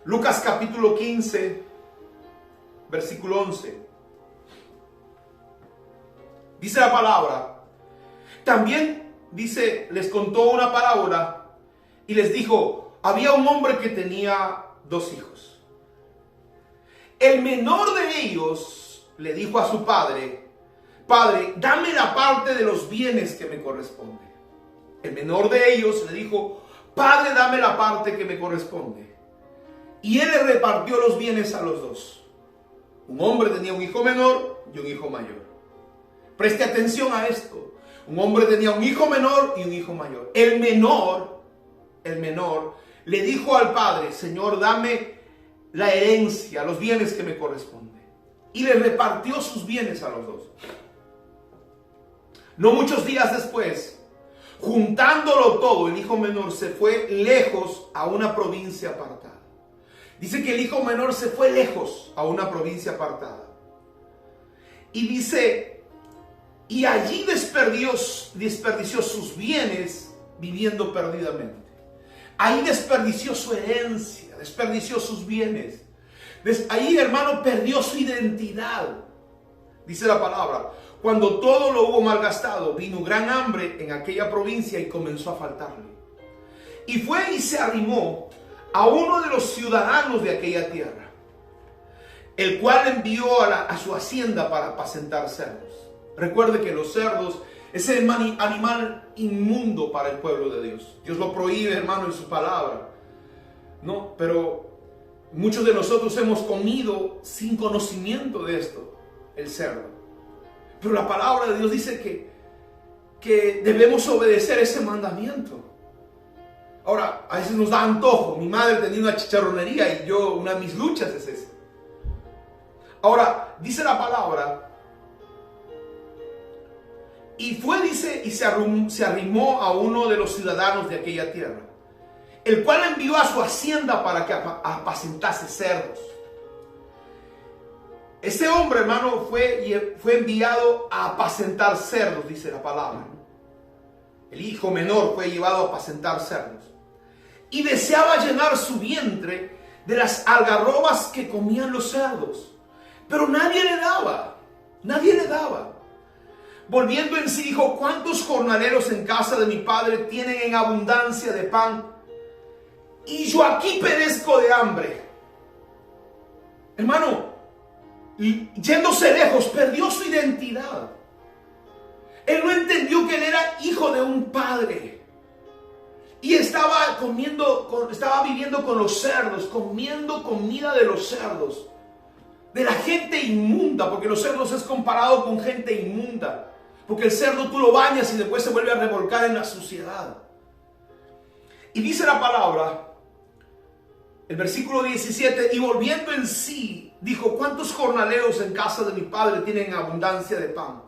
Lucas capítulo 15, versículo 11. Dice la palabra. También, dice, les contó una parábola y les dijo, había un hombre que tenía 2 hijos. El menor de ellos le dijo a su padre, Padre, dame la parte de los bienes que me corresponde. El menor de ellos le dijo, Padre, dame la parte que me corresponde. Y él le repartió los bienes a los 2. Un hombre tenía un hijo menor y un hijo mayor. Preste atención a esto. Un hombre tenía un hijo menor y un hijo mayor. El menor le dijo al padre, Señor, dame la herencia, los bienes que me corresponden. Y le repartió sus bienes a los 2. No muchos días después, juntándolo todo, el hijo menor se fue lejos a una provincia apartada. Dice que el hijo menor se fue lejos a una provincia apartada. Y dice, y allí desperdició sus bienes viviendo perdidamente. Ahí desperdició su herencia, desperdició sus bienes. Ahí, hermano, perdió su identidad. Dice la palabra, cuando todo lo hubo malgastado, vino gran hambre en aquella provincia y comenzó a faltarle. Y fue y se arrimó a uno de los ciudadanos de aquella tierra, el cual envió a su hacienda para apacentar cerdos. Recuerde que los cerdos es el animal inmundo para el pueblo de Dios. Dios lo prohíbe, hermano, en su palabra, ¿no? Pero Muchos de nosotros hemos comido sin conocimiento de esto, el cerdo. Pero la palabra de Dios dice que debemos obedecer ese mandamiento. Ahora, a veces nos da antojo. Mi madre tenía una chicharronería y yo, una de mis luchas es esa. Ahora, dice la palabra, y fue, dice, y se arrimó a uno de los ciudadanos de aquella tierra, el cual envió a su hacienda para que apacentase cerdos. Ese hombre, hermano, fue enviado a apacentar cerdos, dice la palabra. El hijo menor fue llevado a apacentar cerdos. Y deseaba llenar su vientre de las algarrobas que comían los cerdos. Pero nadie le daba. Nadie le daba. Volviendo en sí, dijo: ¿cuántos jornaleros en casa de mi padre tienen en abundancia de pan? Y yo aquí perezco de hambre. Hermano, yéndose lejos, perdió su identidad. Él no entendió que él era hijo de un padre. Y estaba viviendo con los cerdos, comiendo comida de los cerdos, de la gente inmunda, porque los cerdos es comparado con gente inmunda, porque el cerdo tú lo bañas y después se vuelve a revolcar en la suciedad. Y dice la palabra, el versículo 17, y volviendo en sí, dijo: ¿cuántos jornaleros en casa de mi padre tienen abundancia de pan?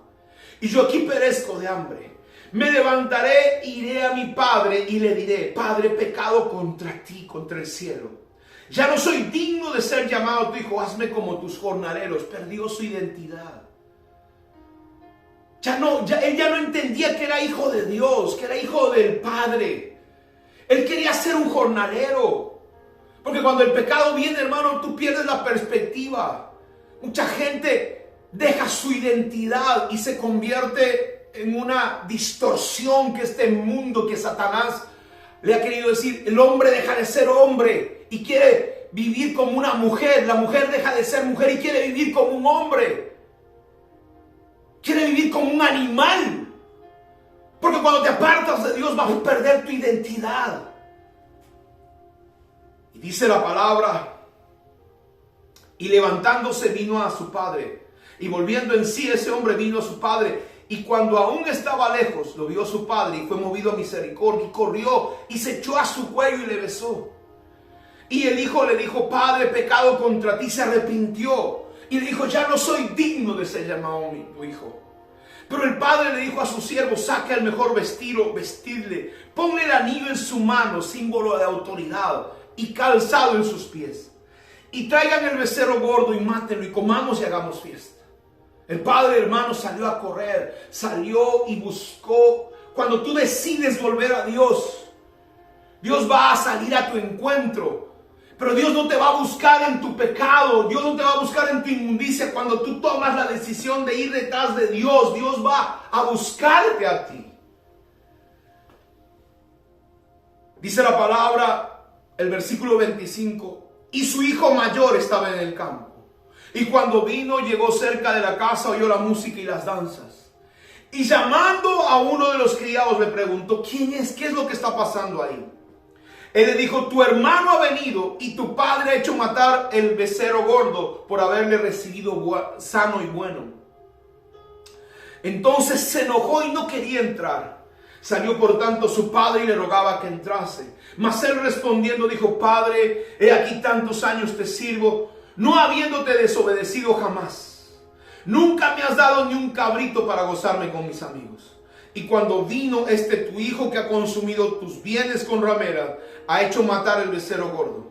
Y yo aquí perezco de hambre. Me levantaré, iré a mi padre y le diré: Padre, he pecado contra ti, contra el cielo. Ya no soy digno de ser llamado tu hijo, hazme como tus jornaleros. Perdió su identidad. Él ya no entendía que era hijo de Dios, que era hijo del Padre. Él quería ser un jornalero. Porque cuando el pecado viene, hermano, tú pierdes la perspectiva. Mucha gente deja su identidad y se convierte en una distorsión que este mundo, que Satanás le ha querido decir. El hombre deja de ser hombre y quiere vivir como una mujer. La mujer deja de ser mujer y quiere vivir como un hombre. Quiere vivir como un animal. Porque cuando te apartas de Dios vas a perder tu identidad. Y dice la palabra: y levantándose vino a su padre. Y volviendo en sí, ese hombre vino a su padre. Y cuando aún estaba lejos, lo vio su padre y fue movido a misericordia. Y corrió y se echó a su cuello y le besó. Y el hijo le dijo: Padre, he pecado contra ti. Se arrepintió y le dijo: ya no soy digno de ser llamado tu hijo. Pero el padre le dijo a su siervo: saque el mejor vestido, vestidle, ponle el anillo en su mano, símbolo de autoridad, y calzado en sus pies. Y traigan el becerro gordo y mátenlo, y comamos y hagamos fiesta. El padre, hermano, salió a correr, salió y buscó. Cuando tú decides volver a Dios, Dios va a salir a tu encuentro. Pero Dios no te va a buscar en tu pecado. Dios no te va a buscar en tu inmundicia. Cuando tú tomas la decisión de ir detrás de Dios, Dios va a buscarte a ti. Dice la palabra, el versículo 25, y su hijo mayor estaba en el campo. Y cuando vino, llegó cerca de la casa, oyó la música y las danzas. Y llamando a uno de los criados le preguntó: ¿quién es? ¿Qué es lo que está pasando ahí? Él le dijo: tu hermano ha venido y tu padre ha hecho matar el becerro gordo por haberle recibido sano y bueno. Entonces se enojó y no quería entrar. Salió por tanto su padre y le rogaba que entrase. Mas él respondiendo dijo: Padre, he aquí tantos años te sirvo, no habiéndote desobedecido jamás. Nunca me has dado ni un cabrito para gozarme con mis amigos. Y cuando vino tu hijo que ha consumido tus bienes con ramera, ha hecho matar el becerro gordo.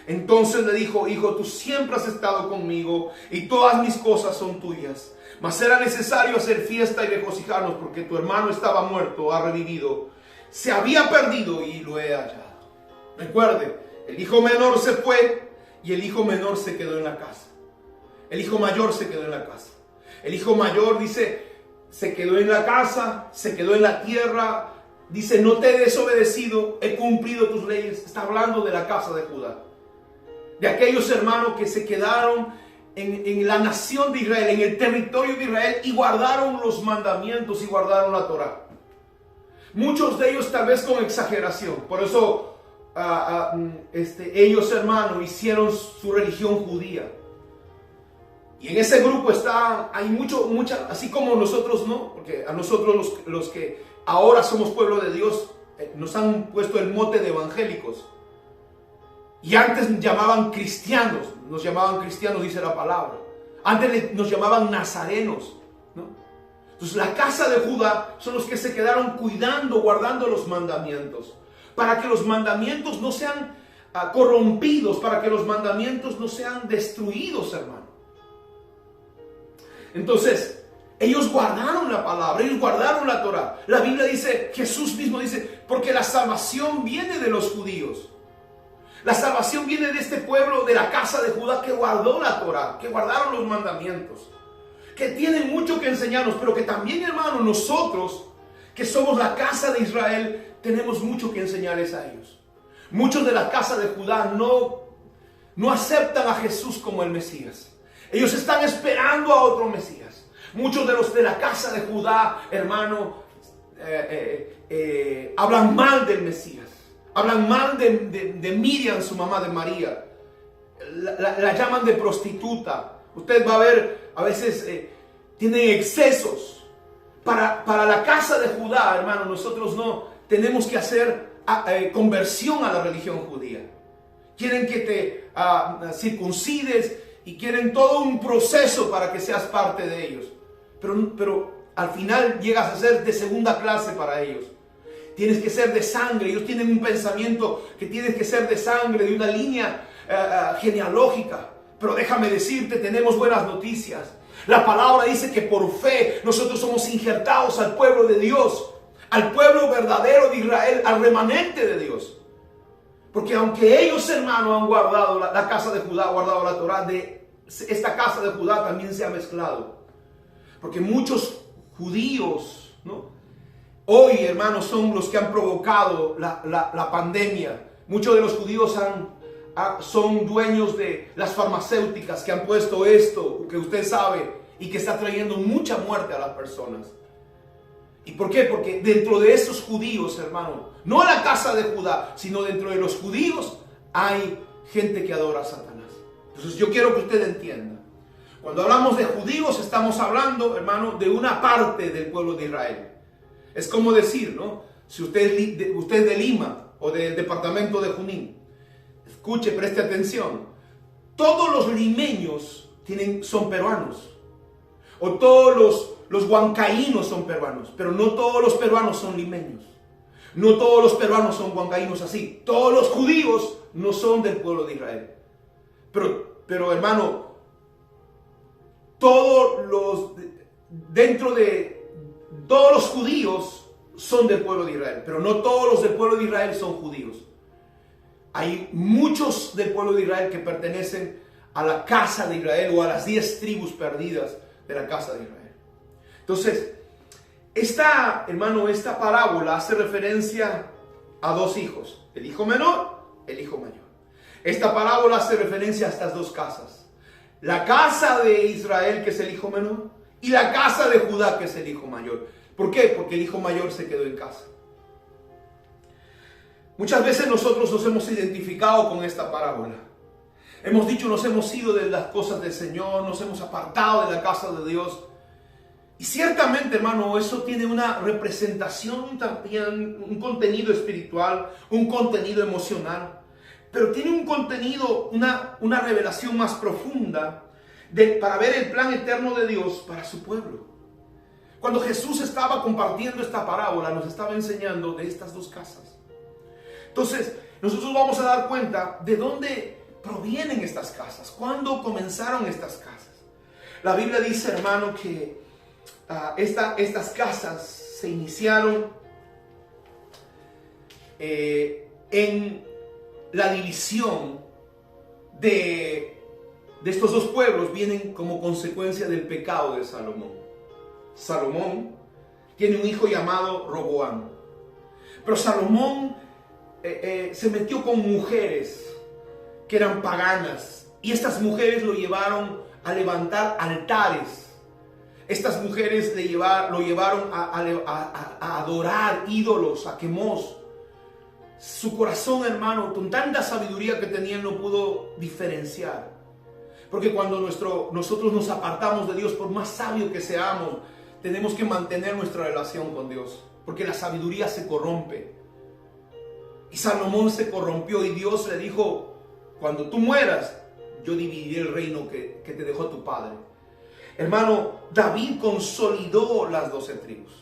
Entonces le dijo: Hijo, tú siempre has estado conmigo y todas mis cosas son tuyas. Mas era necesario hacer fiesta y regocijarnos, porque tu hermano estaba muerto, ha revivido, se había perdido y lo he hallado. Recuerde, el hijo menor se fue y el hijo menor se quedó en la casa. El hijo mayor se quedó en la casa. El hijo mayor dice: se quedó en la casa, se quedó en la tierra. Dice: no te he desobedecido, he cumplido tus leyes. Está hablando de la casa de Judá, de aquellos hermanos que se quedaron en la nación de Israel, en el territorio de Israel, y guardaron los mandamientos y guardaron la Torá. Muchos de ellos tal vez con exageración. Por eso ellos, hermano, hicieron su religión judía. Y en ese grupo hay mucha, así como nosotros, ¿no? Porque a nosotros los que ahora somos pueblo de Dios, nos han puesto el mote de evangélicos. Y antes nos llamaban cristianos, dice la palabra. Antes nos llamaban nazarenos, ¿no? Entonces la casa de Judá son los que se quedaron cuidando, guardando los mandamientos. Para que los mandamientos no sean corrompidos, para que los mandamientos no sean destruidos, hermano. Entonces, ellos guardaron la palabra, ellos guardaron la Torah. La Biblia dice, Jesús mismo dice, porque la salvación viene de los judíos. La salvación viene de este pueblo, de la casa de Judá, que guardó la Torah, que guardaron los mandamientos, que tienen mucho que enseñarnos, pero que también, hermano, nosotros, que somos la casa de Israel, tenemos mucho que enseñarles a ellos. Muchos de la casa de Judá no aceptan a Jesús como el Mesías. Ellos están esperando a otro Mesías. Muchos de los de la casa de Judá, hermano, hablan mal del Mesías. Hablan mal de Miriam, su mamá, de María. La llaman de prostituta. Usted va a ver, a veces tienen excesos. Para la casa de Judá, hermano, nosotros no tenemos que hacer conversión a la religión judía. Quieren que te circuncides y quieren todo un proceso para que seas parte de ellos. Pero al final llegas a ser de segunda clase para ellos. Tienes que ser de sangre. Ellos tienen un pensamiento que tienes que ser de sangre, de una línea genealógica. Pero déjame decirte, tenemos buenas noticias. La palabra dice que por fe nosotros somos injertados al pueblo de Dios, al pueblo verdadero de Israel, al remanente de Dios. Porque aunque ellos, hermanos, han guardado la casa de Judá, guardado la Torah, de esta casa de Judá también se ha mezclado. Porque muchos judíos, ¿no?, hoy, hermanos, son los que han provocado la pandemia. Muchos de los judíos son dueños de las farmacéuticas que han puesto esto, que usted sabe, y que está trayendo mucha muerte a las personas. ¿Y por qué? Porque dentro de esos judíos, hermano, no en la casa de Judá, sino dentro de los judíos, hay gente que adora a Satanás. Entonces yo quiero que usted entienda. Cuando hablamos de judíos, estamos hablando, hermano, de una parte del pueblo de Israel. Es como decir, ¿no? Si usted es de Lima o del departamento de Junín, escuche, preste atención. Todos los limeños son peruanos. O todos los huancaínos son peruanos. Pero no todos los peruanos son limeños. No todos los peruanos son huancaínos así. Todos los judíos no son del pueblo de Israel. Pero hermano, dentro de todos los judíos son del pueblo de Israel. Pero no todos los del pueblo de Israel son judíos. Hay muchos del pueblo de Israel que pertenecen a la casa de Israel o a las 10 tribus perdidas de la casa de Israel. Entonces, esta parábola hace referencia a dos hijos, el hijo menor, el hijo mayor. Esta parábola hace referencia a estas dos casas. La casa de Israel, que es el hijo menor, y la casa de Judá, que es el hijo mayor. ¿Por qué? Porque el hijo mayor se quedó en casa. Muchas veces nosotros nos hemos identificado con esta parábola. Hemos dicho, nos hemos ido de las cosas del Señor, nos hemos apartado de la casa de Dios. Y ciertamente, hermano, eso tiene una representación también, un contenido espiritual, un contenido emocional. Pero tiene un contenido, una revelación más profunda para ver el plan eterno de Dios para su pueblo. Cuando Jesús estaba compartiendo esta parábola, nos estaba enseñando de estas dos casas. Entonces, nosotros vamos a dar cuenta de dónde provienen estas casas, cuándo comenzaron estas casas. La Biblia dice, hermano, que estas casas se iniciaron en la división de estos dos pueblos, vienen como consecuencia del pecado de Salomón. Salomón tiene un hijo llamado Roboam, pero Salomón se metió con mujeres que eran paganas, y estas mujeres lo llevaron a levantar altares. Estas mujeres lo llevaron a adorar ídolos, a Quemos. su corazón, hermano, con tanta sabiduría que tenía, no pudo diferenciar. Porque cuando nosotros nos apartamos de Dios, por más sabio que seamos, tenemos que mantener nuestra relación con Dios. Porque la sabiduría se corrompe. Y Salomón se corrompió y Dios le dijo, cuando tú mueras, yo dividiré el reino que te dejó tu padre. Hermano, David consolidó las 12 tribus.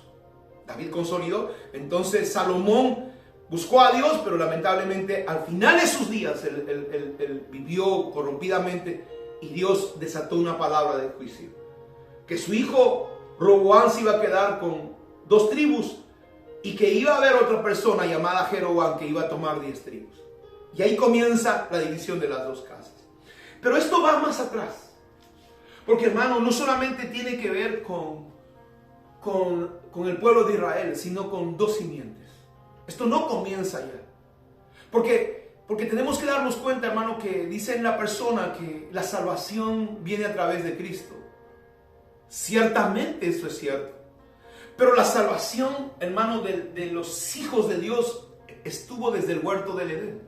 David consolidó. Entonces Salomón buscó a Dios, pero lamentablemente al final de sus días él vivió corrompidamente y Dios desató una palabra de juicio. Que su hijo Roboam se iba a quedar con 2 tribus y que iba a haber otra persona llamada Jeroboam que iba a tomar 10 tribus. Y ahí comienza la división de las 2 casas. Pero esto va más atrás. Porque, hermano, no solamente tiene que ver con el pueblo de Israel, sino con 2 simientes. Esto no comienza ya. Porque tenemos que darnos cuenta, hermano, que dice en la persona que la salvación viene a través de Cristo. Ciertamente eso es cierto. Pero la salvación, hermano, de los hijos de Dios estuvo desde el huerto del Edén.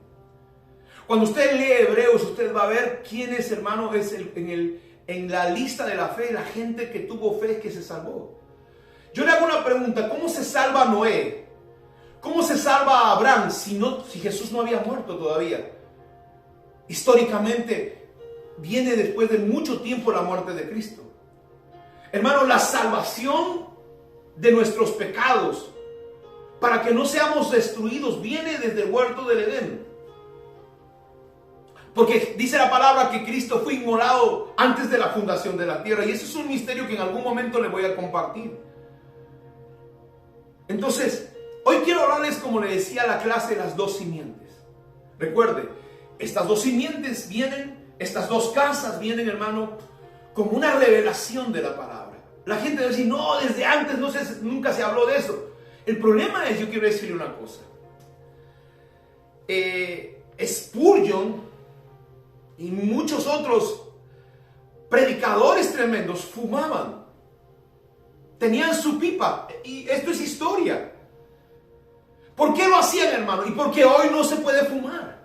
Cuando usted lee Hebreos, usted va a ver quién es, hermano, en la lista de la fe, la gente que tuvo fe que se salvó. Yo le hago una pregunta, ¿cómo se salva Noé? ¿Cómo se salva Abraham si Jesús no había muerto todavía? Históricamente viene después de mucho tiempo la muerte de Cristo. Hermano, la salvación de nuestros pecados para que no seamos destruidos viene desde el huerto del Edén. Porque dice la palabra que Cristo fue inmolado antes de la fundación de la tierra. Y ese es un misterio que en algún momento le voy a compartir. Entonces, hoy quiero hablarles, como le decía, la clase de las 2 simientes. Recuerde, estas 2 simientes vienen, estas 2 casas vienen, hermano, como una revelación de la palabra. La gente va a decir, no, desde antes nunca se habló de eso. El problema es, yo quiero decirle una cosa. Spurgeon y muchos otros predicadores tremendos fumaban. Tenían su pipa. Y esto es historia. ¿Por qué lo hacían, hermano? ¿Y por qué hoy no se puede fumar?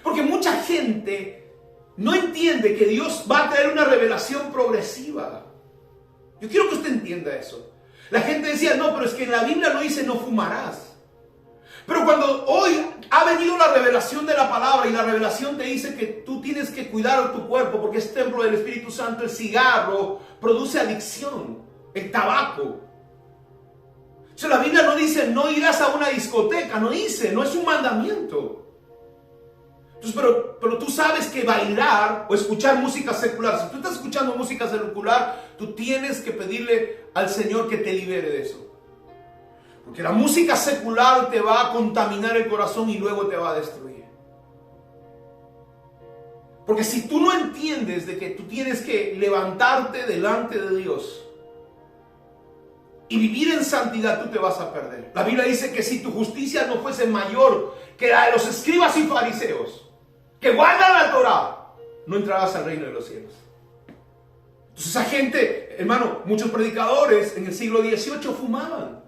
Porque mucha gente no entiende que Dios va a traer una revelación progresiva. Yo quiero que usted entienda eso. La gente decía, no, pero es que en la Biblia no dice no fumarás. Pero cuando hoy ha venido la revelación de la palabra y la revelación te dice que tú tienes que cuidar tu cuerpo porque es templo del Espíritu Santo, el cigarro produce adicción, el tabaco. O sea, la Biblia no dice no irás a una discoteca, no dice, no es un mandamiento. Entonces, pero tú sabes que bailar o escuchar música secular, si tú estás escuchando música secular, tú tienes que pedirle al Señor que te libere de eso. Porque la música secular te va a contaminar el corazón y luego te va a destruir. Porque si tú no entiendes de que tú tienes que levantarte delante de Dios y vivir en santidad, tú te vas a perder. La Biblia dice que si tu justicia no fuese mayor que la de los escribas y fariseos, que guardan la Torá, no entrarás al reino de los cielos. Entonces esa gente, hermano, muchos predicadores en el siglo XVIII fumaban.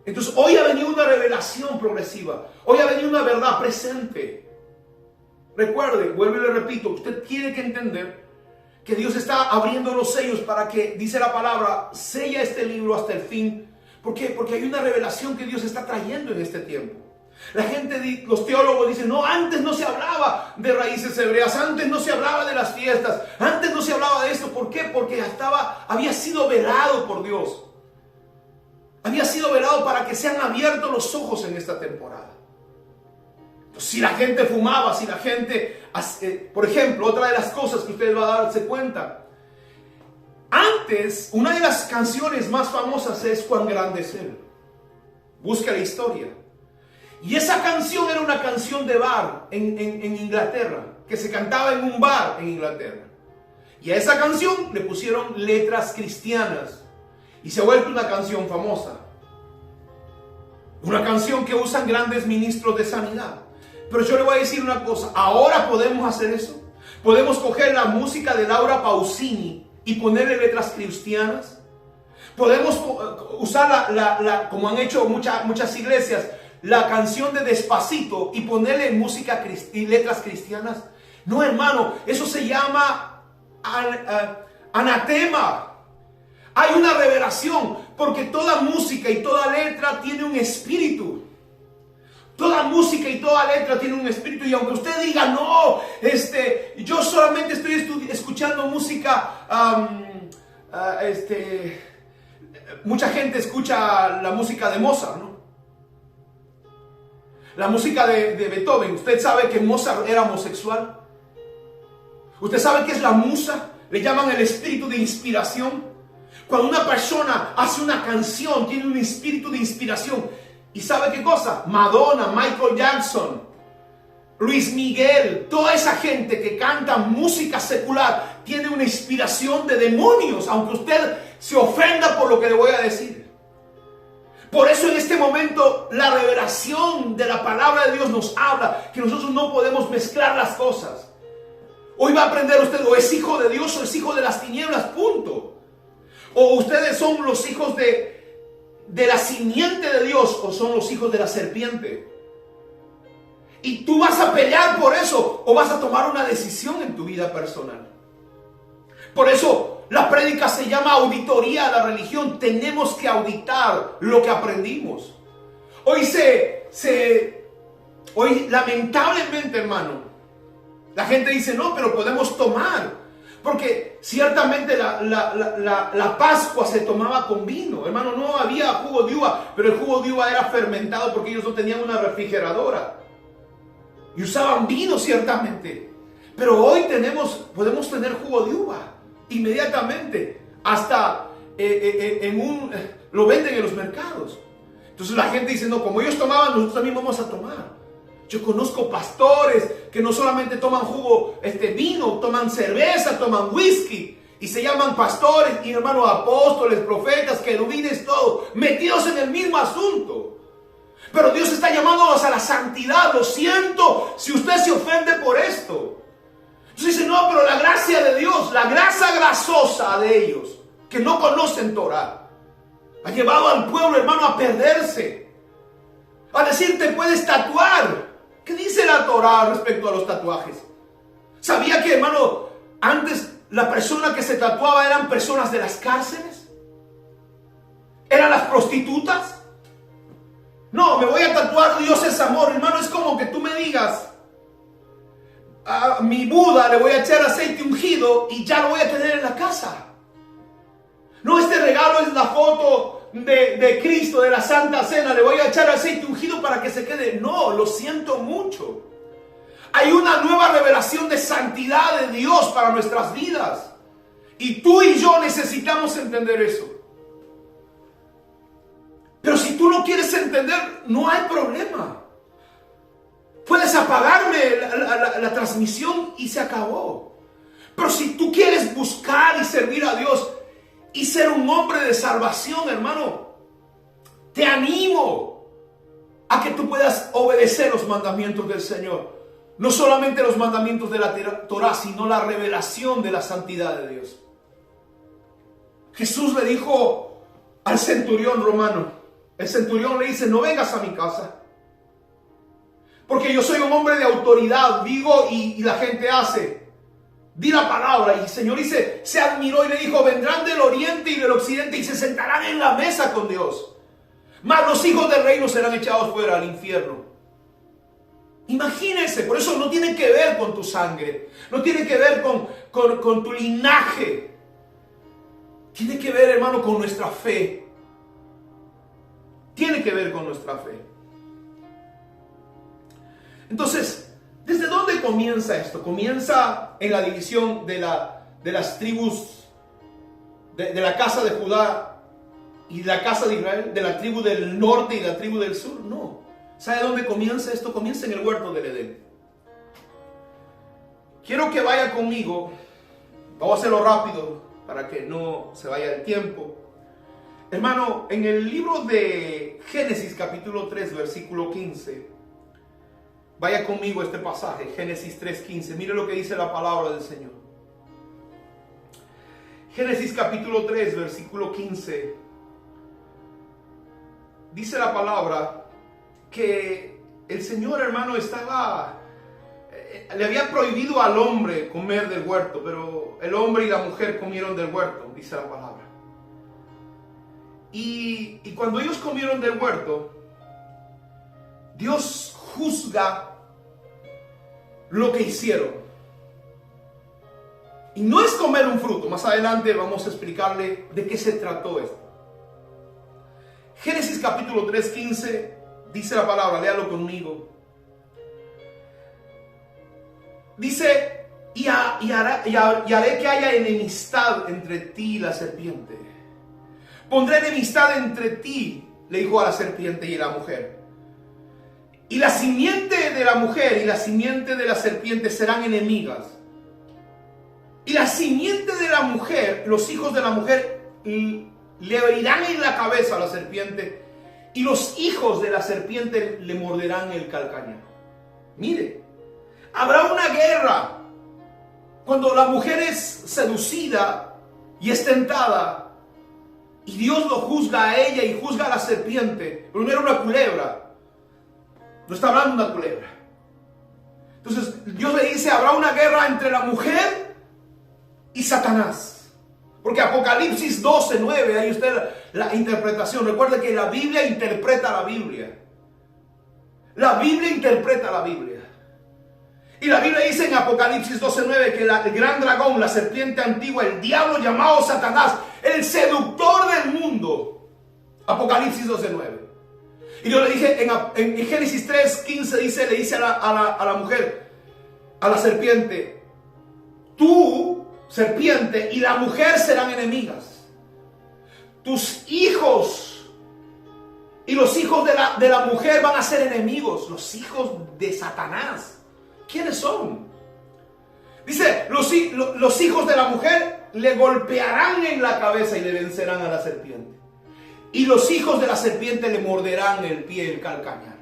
Entonces hoy ha venido una revelación progresiva. Hoy ha venido una verdad presente. Recuerde, vuelvo y le repito, usted tiene que entender que Dios está abriendo los sellos para que, dice la palabra, sella este libro hasta el fin. ¿Por qué? Porque hay una revelación que Dios está trayendo en este tiempo. La gente, los teólogos dicen, no, antes no se hablaba de raíces hebreas, antes no se hablaba de las fiestas, antes no se hablaba de esto. ¿Por qué? Porque había sido velado por Dios. Había sido velado para que sean abiertos los ojos en esta temporada. Entonces, si la gente fumaba, si la gente, por ejemplo, otra de las cosas que ustedes van a darse cuenta. Antes, una de las canciones más famosas es Cuán grande es Él. Busca la historia. Y esa canción era una canción de bar en Inglaterra, que se cantaba en un bar en Inglaterra. Y a esa canción le pusieron letras cristianas. Y se ha vuelto una canción famosa. Una canción que usan grandes ministros de sanidad. Pero yo le voy a decir una cosa. Ahora podemos hacer eso. Podemos coger la música de Laura Pausini y ponerle letras cristianas. Podemos usar como han hecho muchas iglesias, la canción de Despacito y ponerle música y letras cristianas. No, hermano, eso se llama anatema. Hay una revelación, porque toda música y toda letra tiene un espíritu. Toda música y toda letra tiene un espíritu. Y aunque usted diga, no, yo solamente estoy escuchando música, mucha gente escucha la música de Mozart, ¿no? La música de Beethoven. Usted sabe que Mozart era homosexual. Usted sabe que es la musa. Le llaman el espíritu de inspiración. Cuando una persona hace una canción, tiene un espíritu de inspiración. ¿Y sabe qué cosa? Madonna, Michael Jackson, Luis Miguel, toda esa gente que canta música secular tiene una inspiración de demonios, aunque usted se ofenda por lo que le voy a decir. Por eso en este momento la revelación de la palabra de Dios nos habla que nosotros no podemos mezclar las cosas. Hoy va a aprender usted, o es hijo de Dios o es hijo de las tinieblas, punto. O ustedes son los hijos de la simiente de Dios o son los hijos de la serpiente. Y tú vas a pelear por eso o vas a tomar una decisión en tu vida personal. Por eso la prédica se llama auditoría de la religión. Tenemos que auditar lo que aprendimos. Hoy lamentablemente, hermano, la gente dice, no, pero podemos tomar. Porque ciertamente la Pascua se tomaba con vino. Hermano, no había jugo de uva, pero el jugo de uva era fermentado porque ellos no tenían una refrigeradora. Y usaban vino ciertamente. Pero hoy podemos tener jugo de uva inmediatamente. Hasta lo venden en los mercados. Entonces la gente dice, no, como ellos tomaban, nosotros también vamos a tomar. Yo conozco pastores que no solamente toman jugo, vino, toman cerveza, toman whisky y se llaman pastores y hermanos apóstoles, profetas, querubines, todo, metidos en el mismo asunto. Pero Dios está llamándonos a la santidad. Lo siento si usted se ofende por esto. Entonces dice, no, pero la gracia de Dios, la grasa grasosa de ellos, que no conocen Torah, ha llevado al pueblo, hermano, a perderse. A decir, te puedes tatuar. ¿Qué dice la Torah respecto a los tatuajes? ¿Sabía que, hermano, antes la persona que se tatuaba eran personas de las cárceles? ¿Eran las prostitutas? No, me voy a tatuar Dios es amor. Hermano, es como que tú me digas, a mi Buda le voy a echar aceite ungido y ya lo voy a tener en la casa. No, este regalo es la foto de Cristo, de la Santa Cena, le voy a echar aceite ungido para que se quede. No, lo siento mucho. Hay una nueva revelación de santidad de Dios para nuestras vidas. Y tú y yo necesitamos entender eso. Pero si tú no quieres entender, no hay problema. Puedes apagarme la transmisión y se acabó. Pero si tú quieres buscar y servir a Dios y ser un hombre de salvación, hermano, te animo a que tú puedas obedecer los mandamientos del Señor. No solamente los mandamientos de la Torah, sino la revelación de la santidad de Dios. Jesús le dijo al centurión romano, el centurión le dice, no vengas a mi casa, porque yo soy un hombre de autoridad, digo y la gente hace. Di la palabra. Y el Señor dice, se admiró y le dijo, vendrán del oriente y del occidente y se sentarán en la mesa con Dios. Mas los hijos del reino serán echados fuera al infierno. Imagínense, por eso no tiene que ver con tu sangre, no tiene que ver con tu linaje. Tiene que ver, hermano, con nuestra fe. Tiene que ver con nuestra fe. Entonces, ¿desde dónde comienza esto? Comienza en la división de las tribus, de la casa de Judá y de la casa de Israel, de la tribu del norte y de la tribu del sur. No. ¿Sabe dónde comienza esto? Comienza en el huerto del Edén. Quiero que vaya conmigo. Vamos a hacerlo rápido para que no se vaya el tiempo. Hermano, en el libro de Génesis capítulo 3, versículo 15. Vaya conmigo a este pasaje, Génesis 3:15. Mire lo que dice la palabra del Señor. Génesis capítulo 3, versículo 15. Dice la palabra que el Señor, hermano, le había prohibido al hombre comer del huerto, pero el hombre y la mujer comieron del huerto, dice la palabra. Y cuando ellos comieron del huerto, Dios juzga lo que hicieron. Y no es comer un fruto. Más adelante vamos a explicarle de qué se trató esto. Génesis capítulo 3:15 dice la palabra, léalo conmigo. Dice, y haré que haya enemistad entre ti y la serpiente. Pondré enemistad entre ti, le dijo a la serpiente y a la mujer. Y la simiente de la mujer y la simiente de la serpiente serán enemigas. Y la simiente de la mujer, los hijos de la mujer, le herirán en la cabeza a la serpiente. Y los hijos de la serpiente le morderán el calcañar. Mire, habrá una guerra cuando la mujer es seducida y es tentada. Y Dios lo juzga a ella y juzga a la serpiente. Pero no era una culebra. No está hablando de una culebra. Entonces Dios le dice, habrá una guerra entre la mujer y Satanás. Porque Apocalipsis 12:9, ahí usted la interpretación. Recuerde que la Biblia interpreta la Biblia. La Biblia interpreta la Biblia. Y la Biblia dice en Apocalipsis 12:9 que el gran dragón, la serpiente antigua, el diablo llamado Satanás, el seductor del mundo. Apocalipsis 12:9. Y yo le dije en Génesis 3:15 dice, le dice a la mujer, a la serpiente, tú, serpiente, y la mujer serán enemigas. Tus hijos y los hijos de la mujer van a ser enemigos. Los hijos de Satanás. ¿Quiénes son? Dice, los hijos de la mujer le golpearán en la cabeza y le vencerán a la serpiente. Y los hijos de la serpiente le morderán el pie, el calcañar.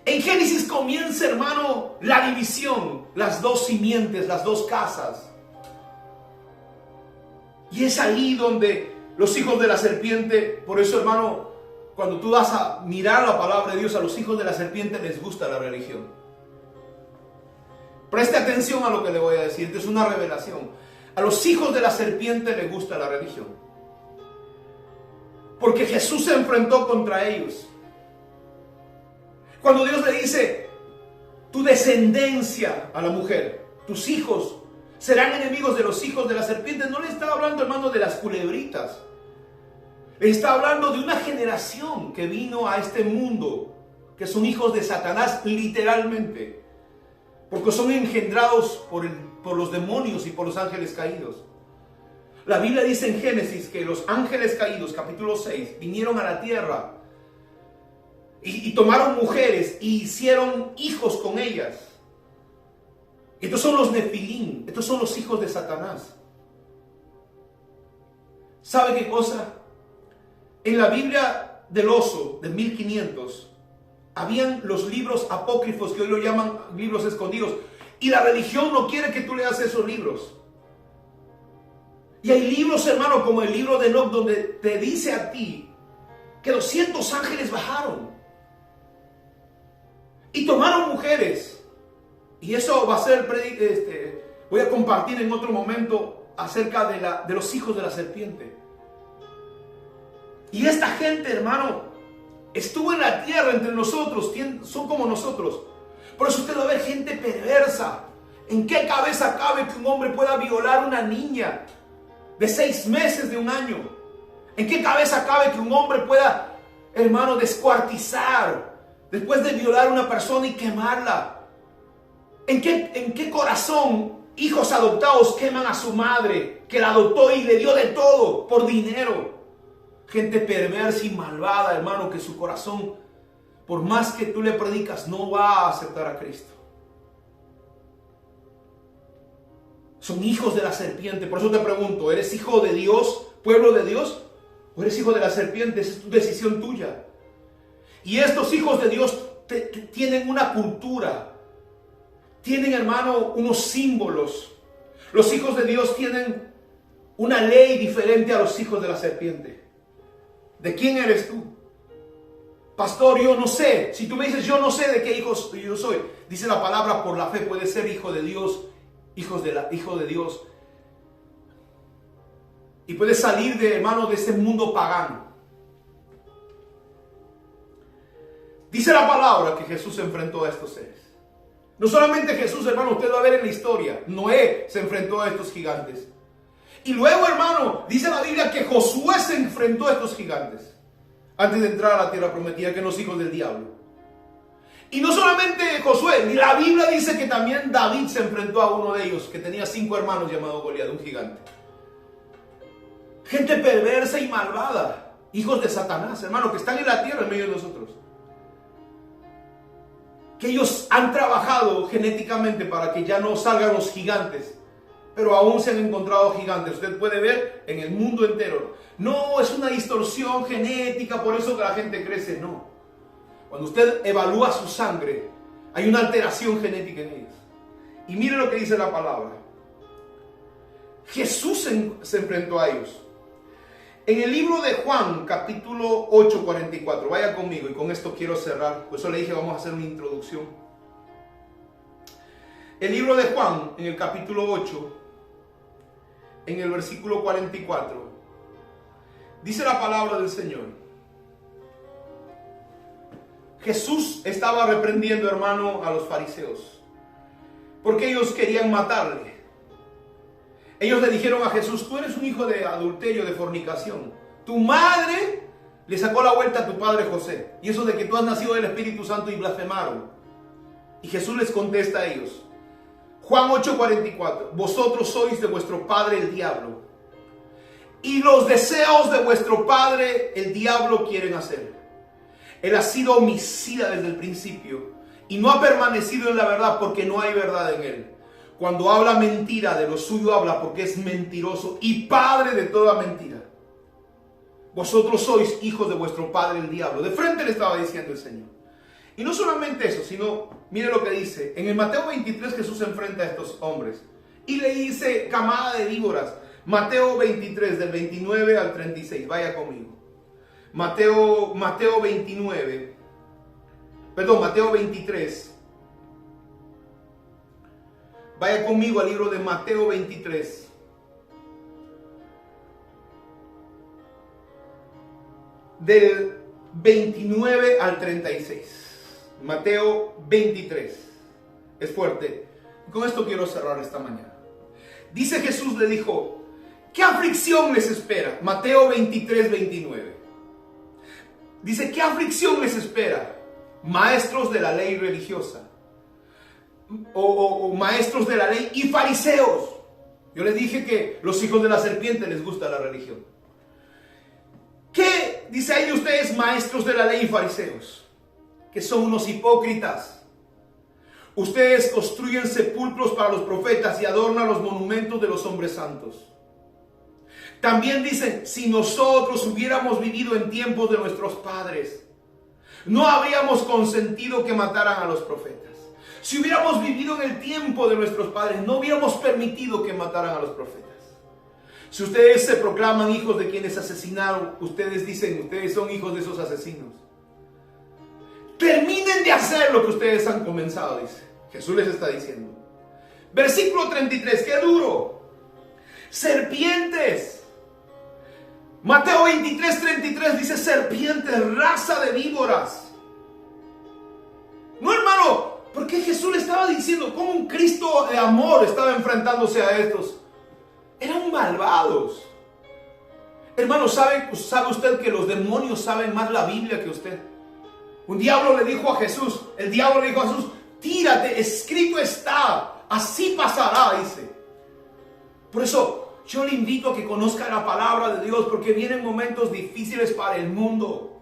En Génesis comienza, hermano, la división, las dos simientes, las dos casas. Y es ahí donde los hijos de la serpiente, por eso, hermano, cuando tú vas a mirar la palabra de Dios, a los hijos de la serpiente les gusta la religión. Preste atención a lo que le voy a decir, esto es una revelación. A los hijos de la serpiente les gusta la religión. Porque Jesús se enfrentó contra ellos. Cuando Dios le dice, tu descendencia a la mujer, tus hijos serán enemigos de los hijos de la serpiente, no le está hablando, hermano, de las culebritas. Le está hablando de una generación que vino a este mundo, que son hijos de Satanás literalmente. Porque son engendrados por los demonios y por los ángeles caídos. La Biblia dice en Génesis que los ángeles caídos, capítulo 6, vinieron a la tierra y tomaron mujeres y hicieron hijos con ellas. Estos son los Nefilim, estos son los hijos de Satanás. ¿Sabe qué cosa? En la Biblia del oso de 1500 habían los libros apócrifos que hoy lo llaman libros escondidos. Y la religión no quiere que tú leas esos libros. Y hay libros, hermano, como el libro de Enoc, donde te dice a ti que 200 ángeles bajaron y tomaron mujeres. Y eso va a ser, voy a compartir en otro momento acerca de los hijos de la serpiente. Y esta gente, hermano, estuvo en la tierra entre nosotros, son como nosotros. Por eso usted va a ver gente perversa. ¿En qué cabeza cabe que un hombre pueda violar a una niña de 6 meses, de 1 año? ¿En qué cabeza cabe que un hombre pueda, hermano, descuartizar después de violar a una persona y quemarla? ¿En qué corazón hijos adoptados queman a su madre, que la adoptó y le dio de todo por dinero? Gente perversa y malvada, hermano, que su corazón, por más que tú le predicas, no va a aceptar a Cristo. Son hijos de la serpiente. Por eso te pregunto, ¿eres hijo de Dios, pueblo de Dios? ¿O eres hijo de la serpiente? Esa es tu decisión tuya. Y estos hijos de Dios tienen una cultura. Tienen, hermano, unos símbolos. Los hijos de Dios tienen una ley diferente a los hijos de la serpiente. ¿De quién eres tú? Pastor, yo no sé. Si tú me dices, yo no sé de qué hijos yo soy. Dice la palabra, por la fe puedes ser hijo de Dios, hijo de Dios. Y puedes salir de, hermano, de ese mundo pagano. Dice la palabra que Jesús se enfrentó a estos seres. No solamente Jesús, hermano, usted va a ver en la historia. Noé se enfrentó a estos gigantes. Y luego, hermano, dice la Biblia que Josué se enfrentó a estos gigantes. Antes de entrar a la tierra prometida, que eran los hijos del diablo. Y no solamente Josué, la Biblia dice que también David se enfrentó a uno de ellos, que tenía 5 hermanos llamado Goliat, un gigante. Gente perversa y malvada, hijos de Satanás, hermano, que están en la tierra en medio de nosotros. Que ellos han trabajado genéticamente para que ya no salgan los gigantes, pero aún se han encontrado gigantes. Usted puede ver en el mundo entero. No es una distorsión genética, por eso que la gente crece, no. Cuando usted evalúa su sangre, hay una alteración genética en ellos. Y mire lo que dice la palabra. Jesús se enfrentó a ellos. En el libro de Juan, capítulo 8, 44, vaya conmigo, y con esto quiero cerrar. Por eso le dije, vamos a hacer una introducción. El libro de Juan, en el capítulo 8, en el versículo 44, dice la palabra del Señor. Jesús estaba reprendiendo, hermano, a los fariseos, porque ellos querían matarle. Ellos le dijeron a Jesús, tú eres un hijo de adulterio, de fornicación. Tu madre le sacó la vuelta a tu padre José. Y eso de que tú has nacido del Espíritu Santo, y blasfemaron. Y Jesús les contesta a ellos. Juan 8:44. Vosotros sois de vuestro padre el diablo, y los deseos de vuestro padre el diablo quieren hacer. Él ha sido homicida desde el principio y no ha permanecido en la verdad, porque no hay verdad en él. Cuando habla mentira, de lo suyo habla, porque es mentiroso y padre de toda mentira. Vosotros sois hijos de vuestro padre el diablo. De frente le estaba diciendo el Señor. Y no solamente eso, sino, mire lo que dice. En el Mateo 23 Jesús se enfrenta a estos hombres y le dice, camada de víboras. Mateo 23, del 29 al 36, vaya conmigo. Mateo 23. Vaya conmigo al libro de Mateo 23. Del 29 al 36. Mateo 23. Es fuerte. Con esto quiero cerrar esta mañana. Dice Jesús, le dijo, ¿qué aflicción les espera? Mateo 23, 29. Dice, ¿qué aflicción les espera? Maestros de la ley religiosa. O maestros de la ley y fariseos. Yo les dije que los hijos de la serpiente les gusta la religión. ¿Qué dice ahí de ustedes, maestros de la ley y fariseos? Que son unos hipócritas. Ustedes construyen sepulcros para los profetas y adornan los monumentos de los hombres santos. También dicen, si nosotros hubiéramos vivido en tiempos de nuestros padres, no habríamos consentido que mataran a los profetas. Si hubiéramos vivido en el tiempo de nuestros padres, no hubiéramos permitido que mataran a los profetas. Si ustedes se proclaman hijos de quienes asesinaron, ustedes dicen, ustedes son hijos de esos asesinos. Terminen de hacer lo que ustedes han comenzado, dice. Jesús les está diciendo. Versículo 33, qué duro. Serpientes. Mateo 23, 33 dice serpientes, raza de víboras. No, hermano, porque Jesús le estaba diciendo cómo un Cristo de amor estaba enfrentándose a estos. Eran malvados. Hermano, ¿sabe usted que los demonios saben más la Biblia que usted? Un diablo le dijo a Jesús, el diablo le dijo a Jesús, tírate, escrito está, así pasará, dice. Por eso yo le invito a que conozca la palabra de Dios, porque vienen momentos difíciles para el mundo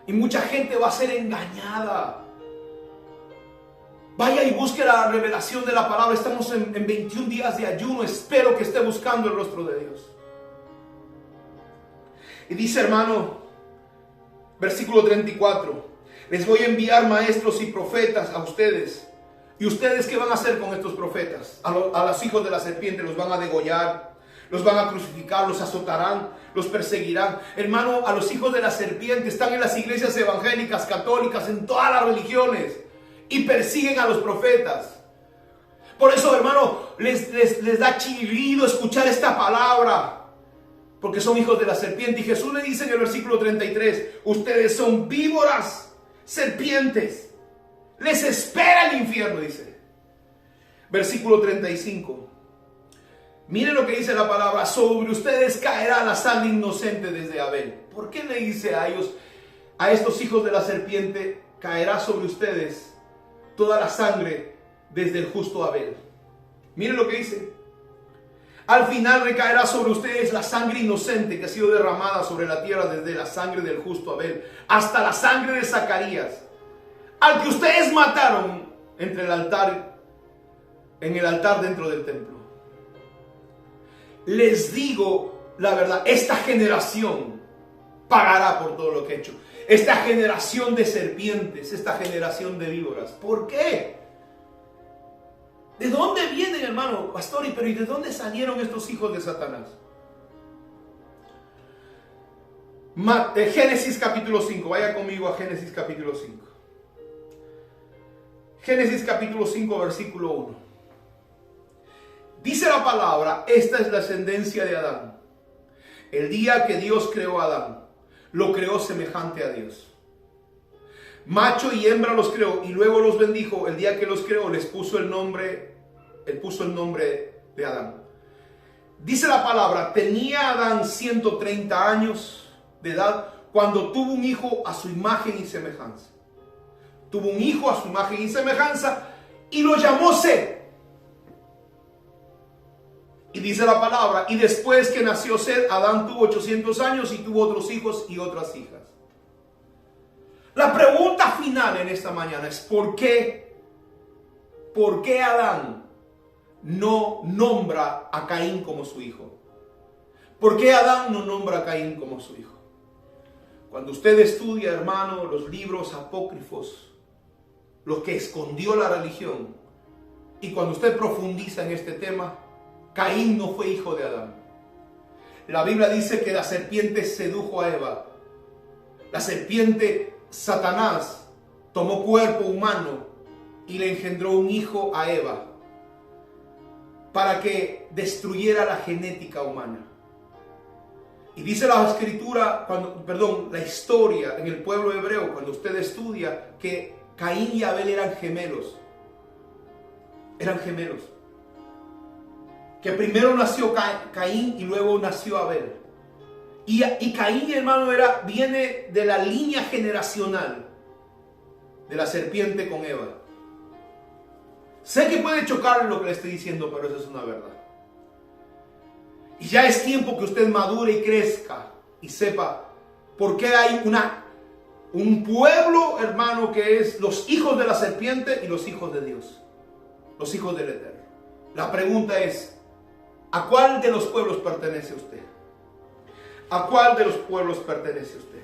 y mucha gente va a ser engañada. Vaya y busque la revelación de la palabra. Estamos en 21 días de ayuno. Espero que esté buscando el rostro de Dios. Y dice, hermano, versículo 34, les voy a enviar maestros y profetas a ustedes. ¿Y ustedes qué van a hacer con estos profetas? A los hijos de la serpiente los van a degollar, Los van a crucificar, los azotarán, los perseguirán. Hermano, a los hijos de la serpiente están en las iglesias evangélicas, católicas, en todas las religiones, y persiguen a los profetas. Por eso, hermano, les da chirrido escuchar esta palabra, porque son hijos de la serpiente. Y Jesús le dice en el versículo 33, ustedes son víboras, serpientes. Les espera el infierno, dice. Versículo 35. Miren lo que dice la palabra. Sobre ustedes caerá la sangre inocente desde Abel. ¿Por qué le dice a ellos, a estos hijos de la serpiente, caerá sobre ustedes toda la sangre desde el justo Abel? Miren lo que dice. Al final recaerá sobre ustedes la sangre inocente que ha sido derramada sobre la tierra, desde la sangre del justo Abel hasta la sangre de Zacarías, al que ustedes mataron en el altar dentro del templo. Les digo la verdad, esta generación pagará por todo lo que ha hecho. Esta generación de serpientes, esta generación de víboras. ¿Por qué? ¿De dónde vienen, hermano? Pastor, pero ¿y de dónde salieron estos hijos de Satanás? Génesis capítulo 5. Vaya conmigo a Génesis capítulo 5. Génesis capítulo 5, versículo 1. Dice la palabra, esta es la ascendencia de Adán. El día que Dios creó a Adán, lo creó semejante a Dios. Macho y hembra los creó y luego los bendijo. El día que los creó les puso el nombre, él puso el nombre de Adán. Dice la palabra, tenía Adán 130 años de edad cuando tuvo un hijo a su imagen y semejanza. Tuvo un hijo a su imagen y semejanza y lo llamó Set. Y dice la palabra, y después que nació Set, Adán tuvo 800 años y tuvo otros hijos y otras hijas. La pregunta final en esta mañana es ¿por qué Adán no nombra a Caín como su hijo? ¿Por qué Adán no nombra a Caín como su hijo? Cuando usted estudia, hermano, los libros apócrifos, lo que escondió la religión, y cuando usted profundiza en este tema, Caín no fue hijo de Adán. La Biblia dice que la serpiente sedujo a Eva. La serpiente, Satanás, tomó cuerpo humano y le engendró un hijo a Eva para que destruyera la genética humana. Y dice la escritura, la historia en el pueblo hebreo, cuando usted estudia, que Caín y Abel eran gemelos. Eran gemelos. Que primero nació Caín y luego nació Abel. Y Caín, hermano, viene de la línea generacional de la serpiente con Eva. Sé que puede chocar lo que le estoy diciendo, pero eso es una verdad. Y ya es tiempo que usted madure y crezca y sepa por qué hay un pueblo, hermano, que es los hijos de la serpiente y los hijos de Dios. Los hijos del Eterno. La pregunta es, ¿a cuál de los pueblos pertenece usted? ¿A cuál de los pueblos pertenece usted?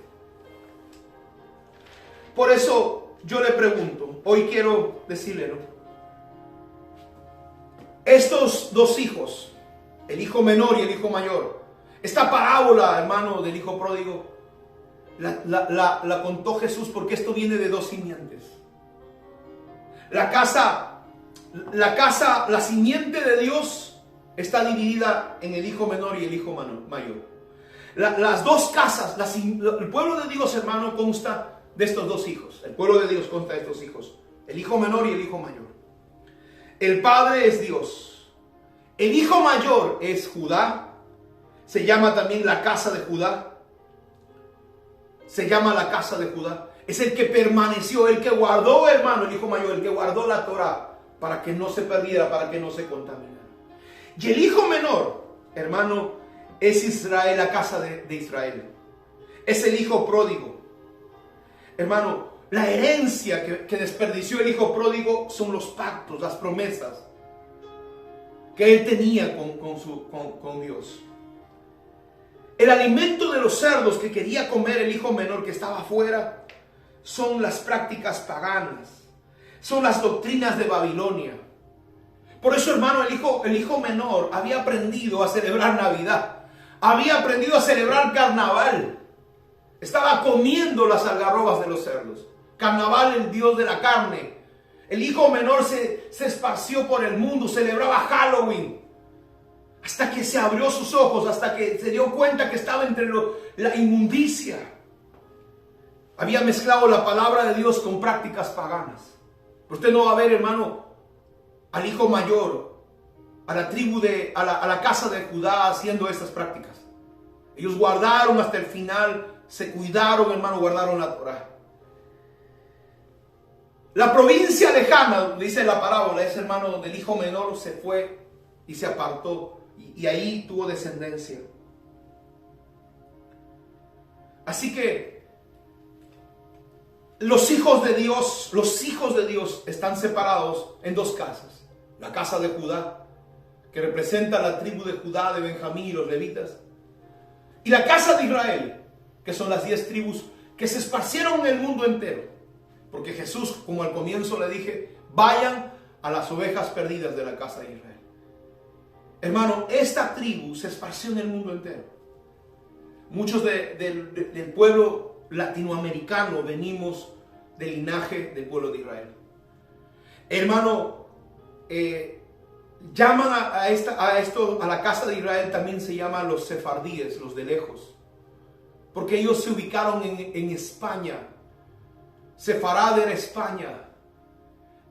Por eso yo le pregunto, hoy quiero decirle, ¿no? Estos dos hijos, el hijo menor y el hijo mayor, esta parábola, hermano, del hijo pródigo, la contó Jesús porque esto viene de dos simientes. La simiente de Dios está dividida en el hijo menor y el hijo mayor. Las dos casas, el pueblo de Dios, hermano, consta de estos dos hijos. El pueblo de Dios consta de estos hijos. El hijo menor y el hijo mayor. El padre es Dios. El hijo mayor es Judá. Se llama también la casa de Judá. Se llama la casa de Judá. Es el que permaneció, el que guardó, hermano, el hijo mayor, el que guardó la Torá para que no se perdiera, para que no se contaminara. Y el hijo menor, hermano, es Israel, la casa de Israel. Es el hijo pródigo. Hermano, la herencia que desperdició el hijo pródigo son los pactos, las promesas que él tenía con Dios. El alimento de los cerdos que quería comer el hijo menor que estaba afuera son las prácticas paganas, son las doctrinas de Babilonia. Por eso, hermano, el hijo menor había aprendido a celebrar Navidad. Había aprendido a celebrar carnaval. Estaba comiendo las algarrobas de los cerdos. Carnaval, el dios de la carne. El hijo menor se esparció por el mundo, celebraba Halloween. Hasta que se abrió sus ojos, hasta que se dio cuenta que estaba entre la inmundicia. Había mezclado la palabra de Dios con prácticas paganas. Pero usted no va a ver, hermano, al hijo mayor, a la tribu a la casa de Judá haciendo estas prácticas. Ellos guardaron hasta el final, se cuidaron, hermano, guardaron la Torá. La provincia lejana, dice la parábola, es, hermano, donde el hijo menor se fue y se apartó, y ahí tuvo descendencia. Así que los hijos de Dios están separados en dos casas. La casa de Judá, que representa la tribu de Judá, de Benjamín y los levitas, y la casa de Israel, que son las 10 tribus que se esparcieron en el mundo entero. Porque Jesús, como al comienzo le dije, vayan a las ovejas perdidas de la casa de Israel. Hermano, esta tribu se esparció en el mundo entero. Muchos del pueblo latinoamericano venimos del linaje del pueblo de Israel. Hermano, llaman a la casa de Israel, también se llama los sefardíes, los de lejos. Porque ellos se ubicaron en España. Sefarad era España.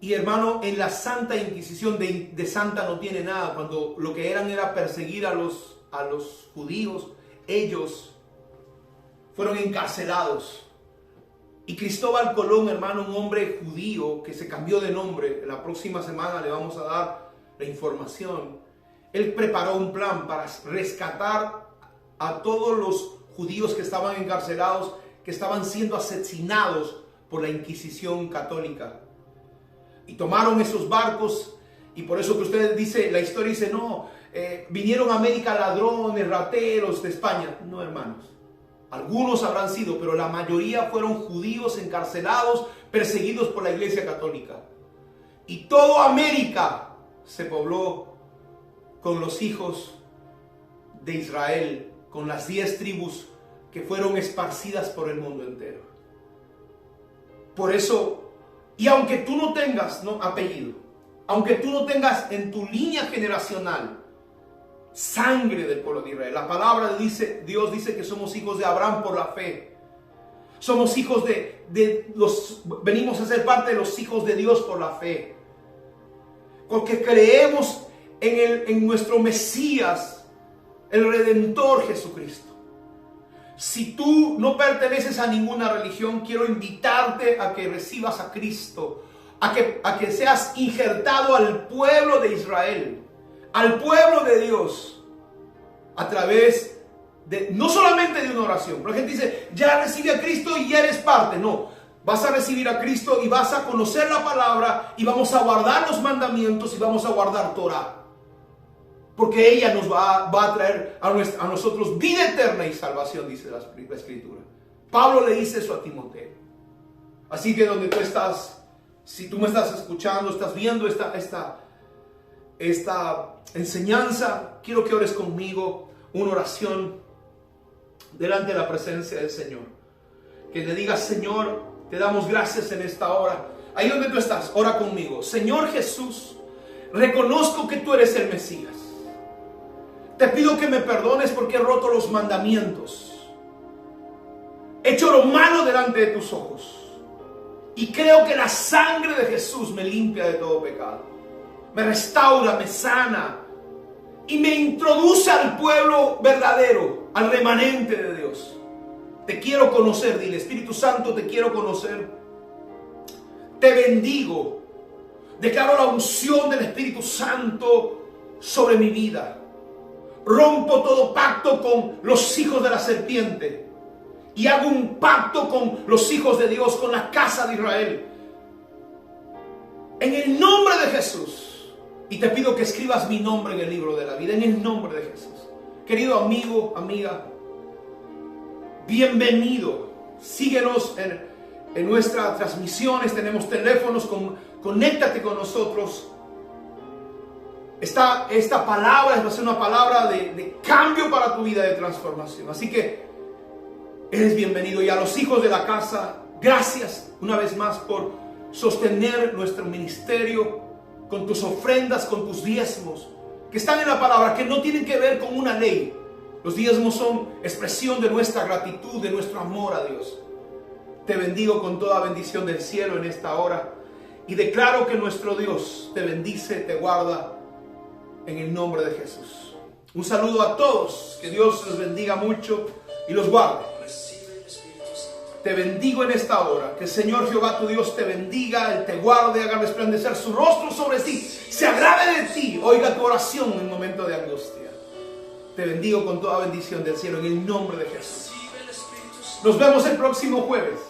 Y hermano, en la Santa Inquisición de Santa no tiene nada. Cuando lo que eran era perseguir a los judíos, ellos fueron encarcelados. Y Cristóbal Colón, hermano, un hombre judío que se cambió de nombre, la próxima semana le vamos a dar la información. Él preparó un plan para rescatar a todos los judíos que estaban encarcelados, que estaban siendo asesinados por la Inquisición católica. Y tomaron esos barcos, y por eso que usted dice, la historia dice, no, vinieron a América ladrones, rateros de España. No, hermanos, algunos habrán sido, pero la mayoría fueron judíos encarcelados, perseguidos por la Iglesia católica. Y toda América se pobló con los hijos de Israel, con las 10 tribus que fueron esparcidas por el mundo entero. Por eso, y aunque tú no tengas apellido, aunque tú no tengas en tu línea generacional sangre del pueblo de Israel, la palabra dice, Dios dice que somos hijos de Abraham por la fe. Somos hijos venimos a ser parte de los hijos de Dios por la fe. Porque creemos en nuestro Mesías, el Redentor Jesucristo. Si tú no perteneces a ninguna religión, quiero invitarte a que recibas a Cristo, a que seas injertado al pueblo de Israel, al pueblo de Dios, a través de, no solamente de una oración. Pero la gente dice, ya recibí a Cristo y ya eres parte. No, vas a recibir a Cristo y vas a conocer la palabra y vamos a guardar los mandamientos y vamos a guardar Torah. Porque ella nos va a traer a nosotros vida eterna y salvación, dice la Escritura. Pablo le dice eso a Timoteo. Así que donde tú estás, si tú me estás escuchando, estás viendo esta enseñanza, quiero que ores conmigo una oración delante de la presencia del Señor. Que le digas, Señor, te damos gracias en esta hora. Ahí donde tú estás, ora conmigo. Señor Jesús, reconozco que tú eres el Mesías. Te pido que me perdones porque he roto los mandamientos. He hecho lo malo delante de tus ojos. Y creo que la sangre de Jesús me limpia de todo pecado. Me restaura, me sana. Y me introduce al pueblo verdadero, al remanente de Dios. Te quiero conocer, dile, Espíritu Santo, te quiero conocer. Te bendigo. Declaro la unción del Espíritu Santo sobre mi vida. Rompo todo pacto con los hijos de la serpiente y hago un pacto con los hijos de Dios, con la casa de Israel. En el nombre de Jesús. Y te pido que escribas mi nombre en el libro de la vida, en el nombre de Jesús. Querido amigo, amiga, bienvenido. Síguenos en nuestras transmisiones, tenemos teléfonos, conéctate con nosotros. esta palabra va a ser una palabra de cambio para tu vida, de transformación. Así que eres bienvenido. Y a los hijos de la casa, gracias una vez más por sostener nuestro ministerio con tus ofrendas, con tus diezmos, que están en la palabra, que no tienen que ver con una ley. Los diezmos son expresión de nuestra gratitud, de nuestro amor a Dios. Te bendigo con toda bendición del cielo en esta hora y declaro que nuestro Dios te bendice, te guarda en el nombre de Jesús. Un saludo a todos, que Dios los bendiga mucho y los guarde. Te bendigo en esta hora, que el Señor Jehová tu Dios te bendiga, Él te guarde, haga resplandecer su rostro sobre ti, se agrade de ti, oiga tu oración en momento de angustia. Te bendigo con toda bendición del cielo en el nombre de Jesús. Nos vemos el próximo jueves.